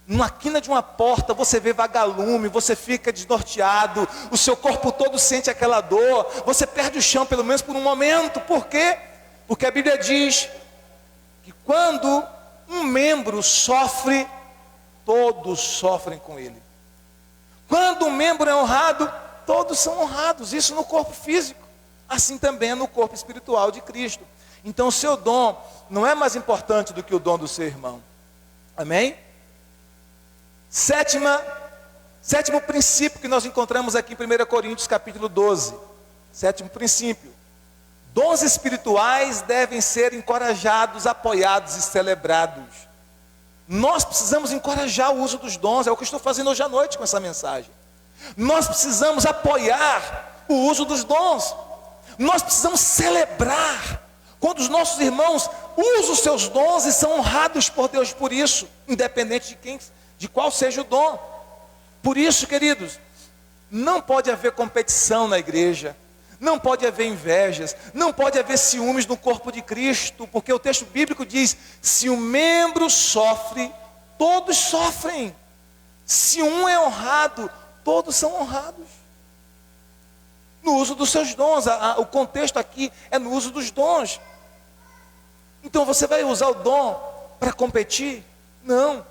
na quina de uma porta, você vê vagalume, você fica desnorteado, o seu corpo todo sente aquela dor, você perde o chão pelo menos por um momento. Por quê? Porque a Bíblia diz que quando um membro sofre, todos sofrem com ele. Quando um membro é honrado, todos são honrados. Isso no corpo físico, assim também é no corpo espiritual de Cristo. Então o seu dom não é mais importante do que o dom do seu irmão. Amém? Sétimo princípio que nós encontramos aqui em 1 Coríntios capítulo 12. Sétimo princípio: dons espirituais devem ser encorajados, apoiados e celebrados. Nós precisamos encorajar o uso dos dons. É o que eu estou fazendo hoje à noite com essa mensagem. Nós precisamos apoiar o uso dos dons. Nós precisamos celebrar quando os nossos irmãos usam os seus dons e são honrados por Deus por isso, independente de qual seja o dom. Por isso, queridos, não pode haver competição na igreja, não pode haver invejas, não pode haver ciúmes no corpo de Cristo, porque o texto bíblico diz: se um membro sofre, todos sofrem. Se um é honrado, todos são honrados. No uso dos seus dons, o contexto aqui é no uso dos dons. Então você vai usar o dom para competir? Não.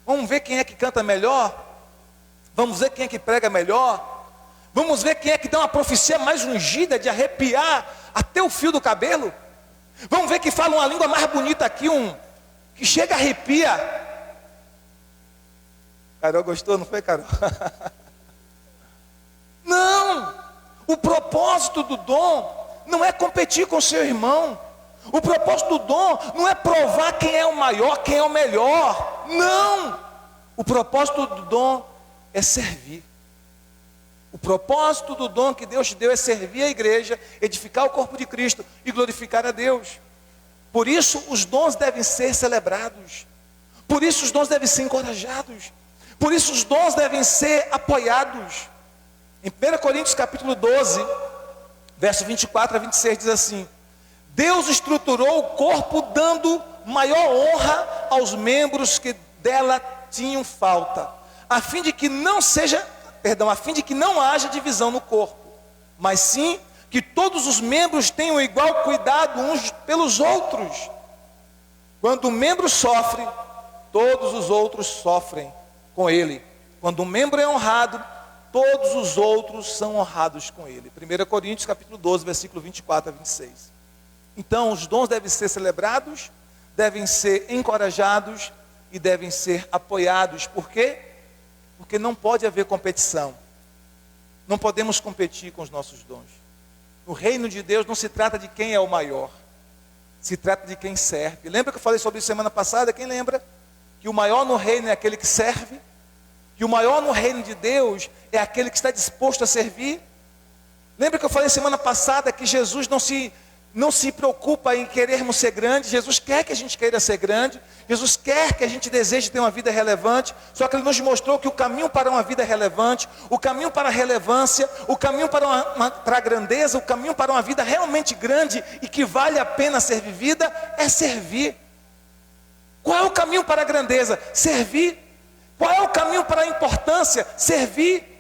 Vamos ver quem é que canta melhor? Vamos ver quem é que prega melhor? Vamos ver quem é que dá uma profecia mais ungida, de arrepiar até o fio do cabelo? Vamos ver quem fala uma língua mais bonita aqui, que chega a arrepia. Carol gostou, não foi, Carol? Não! O propósito do dom não é competir com o seu irmão. O propósito do dom não é provar quem é o maior, quem é o melhor. Não! O propósito do dom é servir. O propósito do dom que Deus te deu é servir a igreja, edificar o corpo de Cristo e glorificar a Deus. Por isso os dons devem ser celebrados. Por isso os dons devem ser encorajados. Por isso os dons devem ser apoiados. Em 1 Coríntios capítulo 12, verso 24 a 26 diz assim: Deus estruturou o corpo dando maior honra aos membros que dela tinham falta, a fim de que não haja divisão no corpo, mas sim que todos os membros tenham igual cuidado uns pelos outros. Quando um membro sofre, todos os outros sofrem com ele. Quando um membro é honrado, todos os outros são honrados com ele. 1 Coríntios capítulo 12, versículo 24 a 26. Então os dons devem ser celebrados, devem ser encorajados e devem ser apoiados. Por quê? Porque não pode haver competição. Não podemos competir com os nossos dons. No reino de Deus não se trata de quem é o maior, se trata de quem serve. Lembra que eu falei sobre isso semana passada? Quem lembra? Que o maior no reino é aquele que serve, que o maior no reino de Deus é aquele que está disposto a servir. Lembra que eu falei semana passada que Jesus não se preocupa em querermos ser grandes. Jesus quer que a gente queira ser grande. Jesus quer que a gente deseje ter uma vida relevante. Só que Ele nos mostrou que o caminho para uma vida relevante, o caminho para a relevância, o caminho para a grandeza, o caminho para uma vida realmente grande e que vale a pena ser vivida é servir. Qual é o caminho para a grandeza? Servir. Qual é o caminho para a importância? Servir.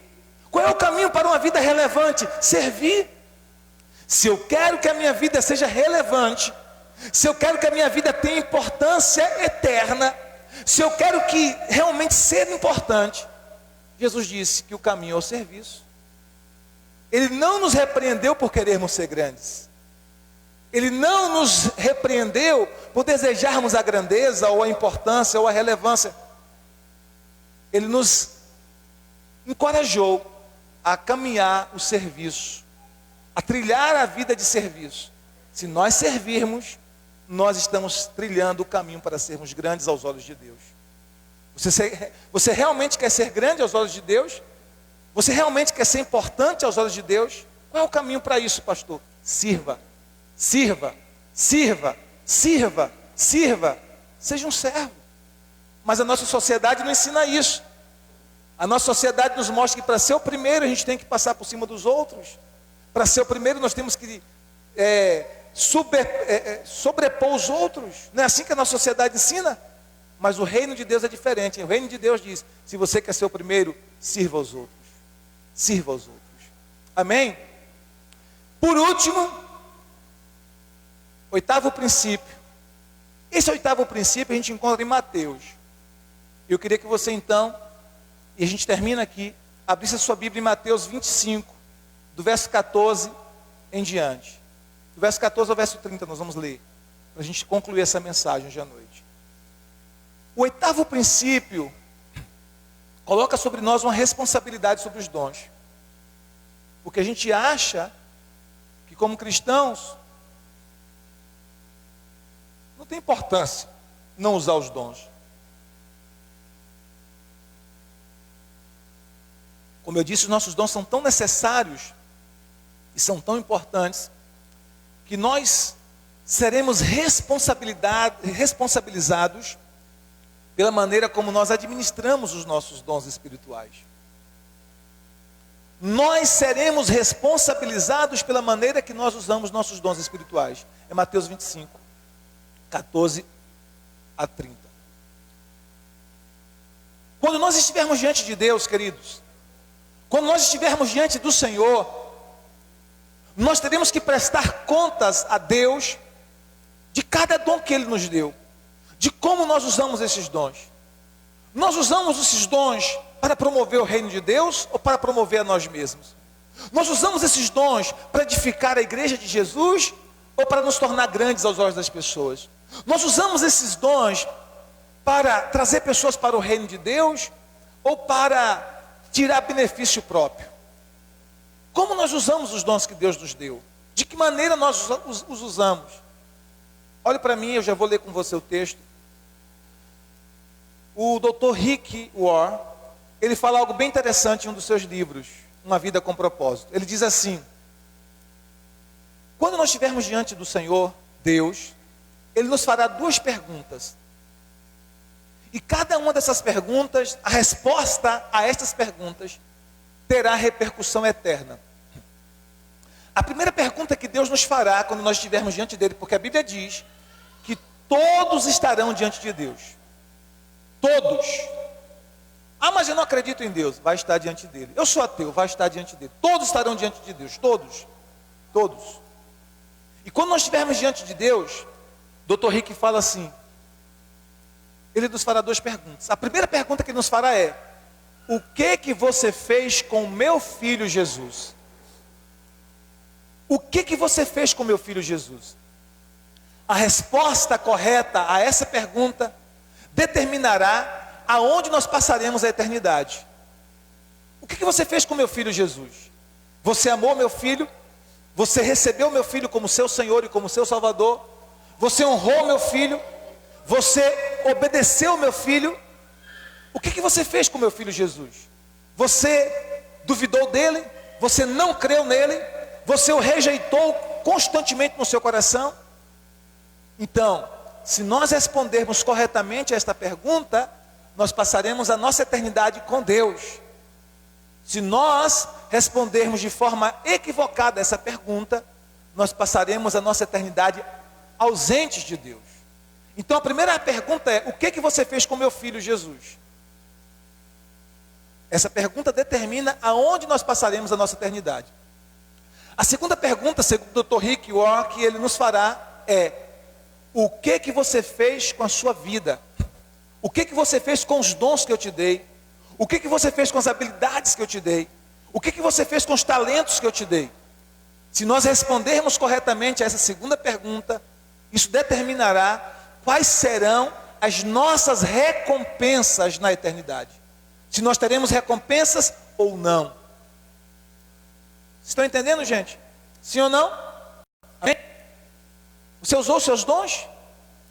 Qual é o caminho para uma vida relevante? Servir. Se eu quero que a minha vida seja relevante, se eu quero que a minha vida tenha importância eterna, se eu quero que realmente seja importante, Jesus disse que o caminho é o serviço. Ele não nos repreendeu por querermos ser grandes. Ele não nos repreendeu por desejarmos a grandeza, ou a importância, ou a relevância. Ele nos encorajou a caminhar o serviço, a trilhar a vida de serviço. Se nós servirmos, nós estamos trilhando o caminho para sermos grandes aos olhos de Deus. Você realmente quer ser grande aos olhos de Deus? Você realmente quer ser importante aos olhos de Deus? Qual é o caminho para isso, pastor? Sirva, sirva, sirva, sirva, sirva. Seja um servo. Mas a nossa sociedade não ensina isso. A nossa sociedade nos mostra que para ser o primeiro a gente tem que passar por cima dos outros. Para ser o primeiro nós temos que sobrepor os outros. Não é assim que a nossa sociedade ensina? Mas o reino de Deus é diferente. O reino de Deus diz: se você quer ser o primeiro, sirva aos outros. Sirva aos outros. Amém? Por último, oitavo princípio. Esse oitavo princípio a gente encontra em Mateus. Eu queria que você então, e a gente termina aqui, abrisse a sua Bíblia em Mateus 25, do verso 14 em diante. Do verso 14 ao verso 30 nós vamos ler, para a gente concluir essa mensagem hoje à noite. O oitavo princípio coloca sobre nós uma responsabilidade sobre os dons. Porque a gente acha que como cristãos não tem importância não usar os dons. Como eu disse, os nossos dons são tão necessários e são tão importantes que nós seremos responsabilizados pela maneira como nós administramos os nossos dons espirituais. Nós seremos responsabilizados pela maneira que nós usamos nossos dons espirituais. É Mateus 25, 14 a 30. Quando nós estivermos diante de Deus, queridos, quando nós estivermos diante do Senhor, nós teremos que prestar contas a Deus de cada dom que Ele nos deu, de como nós usamos esses dons. Nós usamos esses dons para promover o reino de Deus ou para promover a nós mesmos? Nós usamos esses dons para edificar a igreja de Jesus ou para nos tornar grandes aos olhos das pessoas? Nós usamos esses dons para trazer pessoas para o reino de Deus ou para tirar benefício próprio. Como nós usamos os dons que Deus nos deu? De que maneira nós os usamos? Olhe para mim, eu já vou ler com você o texto. O Dr. Rick Warren, ele fala algo bem interessante em um dos seus livros, Uma Vida com Propósito. Ele diz assim: quando nós estivermos diante do Senhor, Deus, Ele nos fará duas perguntas. E cada uma dessas perguntas, a resposta a estas perguntas, terá repercussão eterna. A primeira pergunta que Deus nos fará quando nós estivermos diante dele, porque a Bíblia diz que todos estarão diante de Deus. Todos. Ah, mas eu não acredito em Deus. Vai estar diante dele. Eu sou ateu. Vai estar diante dele. Todos estarão diante de Deus. Todos. Todos. E quando nós estivermos diante de Deus, Dr. Rick fala assim, ele nos fará duas perguntas. A primeira pergunta que ele nos fará é: o que você fez com o meu filho Jesus? O que você fez com o meu filho Jesus? A resposta correta a essa pergunta determinará aonde nós passaremos a eternidade. O que você fez com o meu filho Jesus? Você amou meu filho? Você recebeu meu filho como seu Senhor e como seu Salvador? Você honrou meu filho? Você obedeceu meu filho? O que você fez com meu filho Jesus? Você duvidou dele? Você não creu nele? Você o rejeitou constantemente no seu coração? Então, se nós respondermos corretamente a esta pergunta, nós passaremos a nossa eternidade com Deus. Se nós respondermos de forma equivocada essa pergunta, nós passaremos a nossa eternidade ausentes de Deus. Então a primeira pergunta é: o que você fez com meu filho Jesus? Essa pergunta determina aonde nós passaremos a nossa eternidade. A segunda pergunta, segundo o Dr. Rick Warren, que ele nos fará é: o que você fez com a sua vida? O que você fez com os dons que eu te dei? O que você fez com as habilidades que eu te dei? O que você fez com os talentos que eu te dei? Se nós respondermos corretamente a essa segunda pergunta, isso determinará quais serão as nossas recompensas na eternidade. Se nós teremos recompensas ou não. Vocês estão entendendo, gente? Sim ou não? Amém? Você usou os seus dons?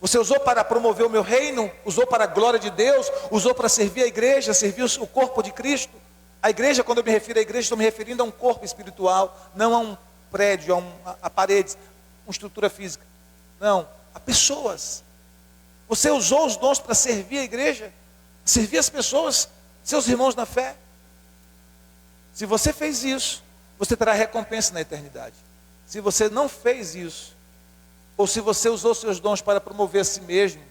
Você usou para promover o meu reino? Usou para a glória de Deus? Usou para servir a igreja, servir o corpo de Cristo? A igreja, quando eu me refiro à igreja, estou me referindo a um corpo espiritual, não a um prédio, a paredes, uma estrutura física. Não, a pessoas. Você usou os dons para servir a igreja? Servir as pessoas, seus irmãos na fé? Se você fez isso, você terá recompensa na eternidade. Se você não fez isso, ou se você usou seus dons para promover a si mesmo,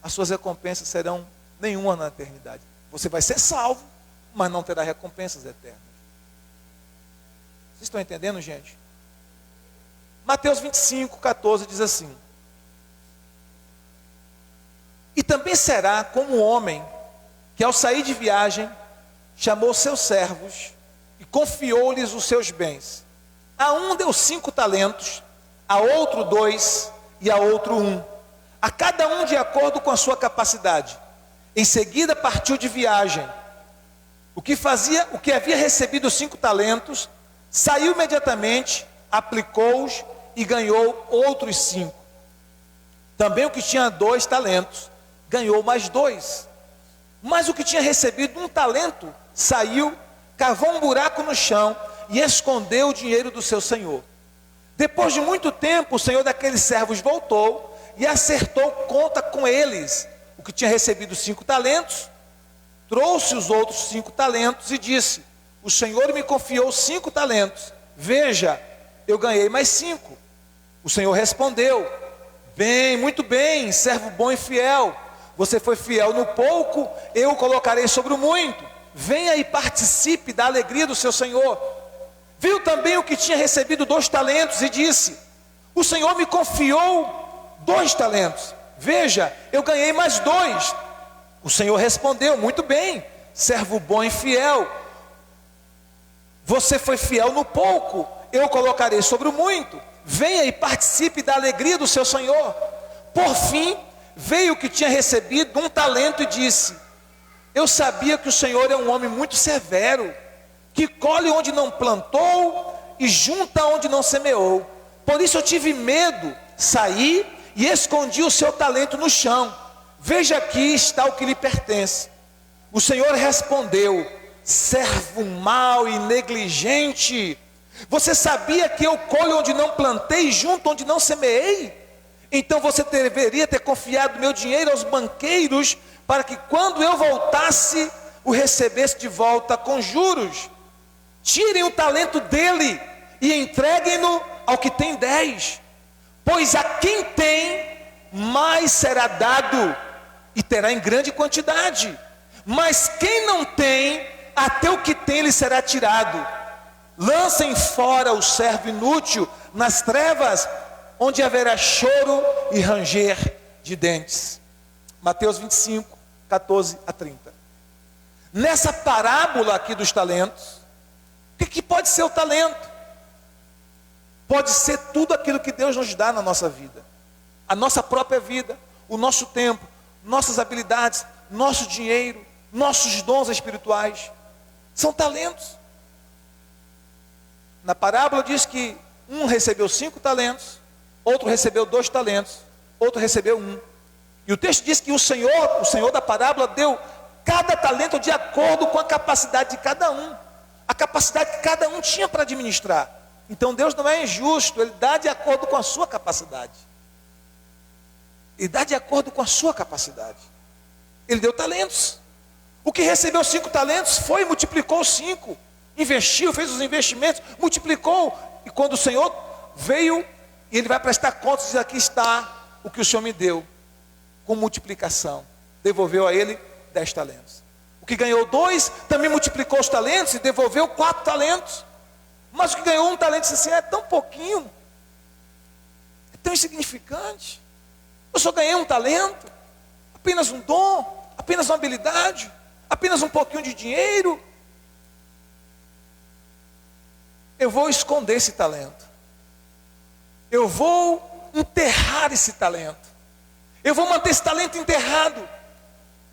as suas recompensas serão nenhuma na eternidade. Você vai ser salvo, mas não terá recompensas eternas. Vocês estão entendendo, gente? Mateus 25, 14 diz assim: e também será como um homem que, ao sair de viagem, chamou seus servos e confiou-lhes os seus bens. A um deu 5 talentos, a outro 2 e a outro 1, a cada um de acordo com a sua capacidade. Em seguida partiu de viagem. O que havia recebido 5 talentos, saiu imediatamente, aplicou-os e ganhou outros 5. Também o que tinha 2 talentos, ganhou mais 2. Mas o que tinha recebido 1 talento, saiu, cavou um buraco no chão e escondeu o dinheiro do seu senhor. Depois de muito tempo, o senhor daqueles servos voltou e acertou conta com eles. O que tinha recebido 5 talentos, trouxe os outros 5 talentos e disse: o senhor me confiou 5 talentos. Veja, eu ganhei mais 5. O senhor respondeu: bem, muito bem, servo bom e fiel. Você foi fiel no pouco, eu o colocarei sobre o muito. Venha e participe da alegria do seu senhor. Viu também o que tinha recebido 2 talentos e disse: o senhor me confiou 2 talentos. Veja, eu ganhei mais 2. O senhor respondeu: muito bem, servo bom e fiel. Você foi fiel no pouco, eu o colocarei sobre o muito. Venha e participe da alegria do seu senhor. Por fim, veio o que tinha recebido 1 talento e disse: Eu sabia que o Senhor é um homem muito severo, que colhe onde não plantou e junta onde não semeou. Por isso eu tive medo, saí e escondi o seu talento no chão. Veja, aqui está o que lhe pertence. O Senhor respondeu: servo mau e negligente, você sabia que eu colho onde não plantei e junto onde não semeei? Então você deveria ter confiado meu dinheiro aos banqueiros, para que quando eu voltasse, o recebesse de volta com juros. Tirem o talento dele e entreguem-no ao que tem 10, pois a quem tem, mais será dado, e terá em grande quantidade. Mas quem não tem, até o que tem lhe será tirado. Lancem fora o servo inútil nas trevas, onde haverá choro e ranger de dentes. Mateus 25, 14 a 30. Nessa parábola aqui dos talentos, o que pode ser o talento? Pode ser tudo aquilo que Deus nos dá na nossa vida. A nossa própria vida, o nosso tempo, nossas habilidades, nosso dinheiro, nossos dons espirituais. São talentos. Na parábola diz que um recebeu 5 talentos, outro recebeu 2 talentos, outro recebeu 1. E o texto diz que o Senhor da parábola deu cada talento de acordo com a capacidade de cada um. A capacidade que cada um tinha para administrar. Então Deus não é injusto, Ele dá de acordo com a sua capacidade. Ele dá de acordo com a sua capacidade. Ele deu talentos. O que recebeu 5 talentos foi e multiplicou 5. Investiu, fez os investimentos, multiplicou. E quando o Senhor veio, Ele vai prestar contas e diz: aqui está o que o Senhor me deu, com multiplicação. Devolveu a ele 10 talentos. O que ganhou 2, também multiplicou os talentos e devolveu 4 talentos. Mas o que ganhou 1 talento disse assim: é tão pouquinho, é tão insignificante. Eu só ganhei 1 talento, apenas um dom, apenas uma habilidade, apenas um pouquinho de dinheiro. Eu vou esconder esse talento. Eu vou enterrar esse talento. Eu vou manter esse talento enterrado.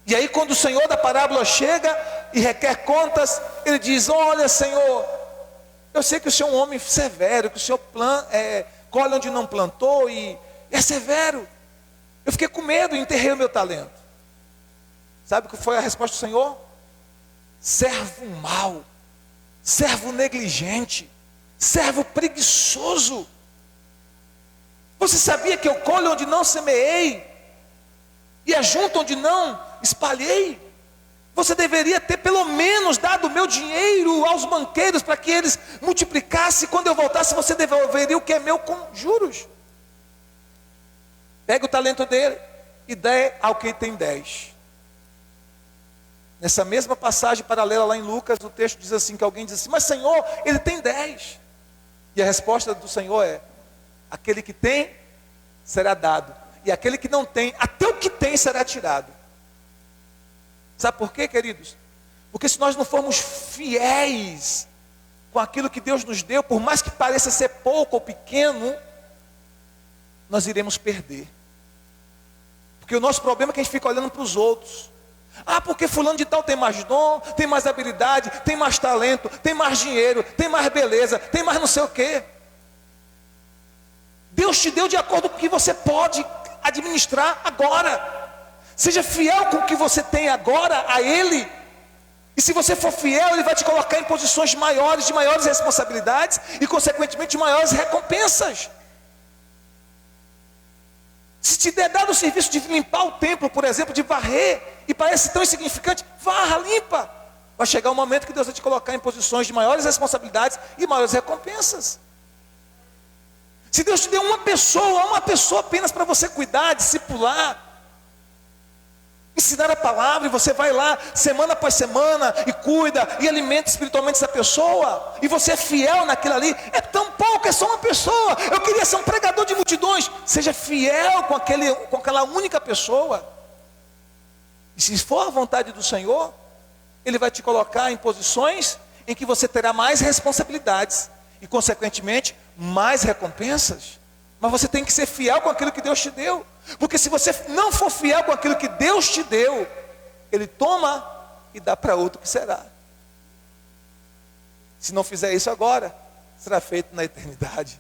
E aí quando o Senhor da parábola chega e requer contas, Ele diz: olha, Senhor, eu sei que o Senhor é um homem severo, que o Senhor colhe onde não plantou e é severo. Eu fiquei com medo e enterrei o meu talento. Sabe o que foi a resposta do Senhor? Servo mau, servo negligente, servo preguiçoso. Você sabia que eu colho onde não semeei e ajunto onde não espalhei? Você deveria ter pelo menos dado o meu dinheiro aos banqueiros para que eles multiplicassem. Quando eu voltasse, você devolveria o que é meu com juros. Pega o talento dele e dê ao que tem 10. Nessa mesma passagem paralela lá em Lucas, o texto diz assim, que alguém diz assim: mas Senhor, ele tem 10. E a resposta do Senhor é: aquele que tem, será dado. E aquele que não tem, até o que tem será tirado. Sabe por quê, queridos? Porque se nós não formos fiéis com aquilo que Deus nos deu, por mais que pareça ser pouco ou pequeno, nós iremos perder. Porque o nosso problema é que a gente fica olhando para os outros. Ah, porque fulano de tal tem mais dom, tem mais habilidade, tem mais talento, tem mais dinheiro, tem mais beleza, tem mais não sei o quê. Deus te deu de acordo com o que você pode administrar agora. Seja fiel com o que você tem agora a Ele. E se você for fiel, Ele vai te colocar em posições maiores, de maiores responsabilidades e consequentemente de maiores recompensas. Se te der dado o serviço de limpar o templo, por exemplo, de varrer, e parece tão insignificante, varra, limpa. Vai chegar um momento que Deus vai te colocar em posições de maiores responsabilidades e maiores recompensas. Se Deus te deu uma pessoa apenas para você cuidar, discipular, ensinar a palavra, e você vai lá semana após semana e cuida e alimenta espiritualmente essa pessoa, e você é fiel naquilo ali, é tão pouco, é só uma pessoa. Eu queria ser um pregador de multidões. Seja fiel com aquela única pessoa, e se for a vontade do Senhor, Ele vai te colocar em posições em que você terá mais responsabilidades e consequentemente mais recompensas. Mas você tem que ser fiel com aquilo que Deus te deu. Porque se você não for fiel com aquilo que Deus te deu, Ele toma e dá para outro que será. Se não fizer isso agora, será feito na eternidade.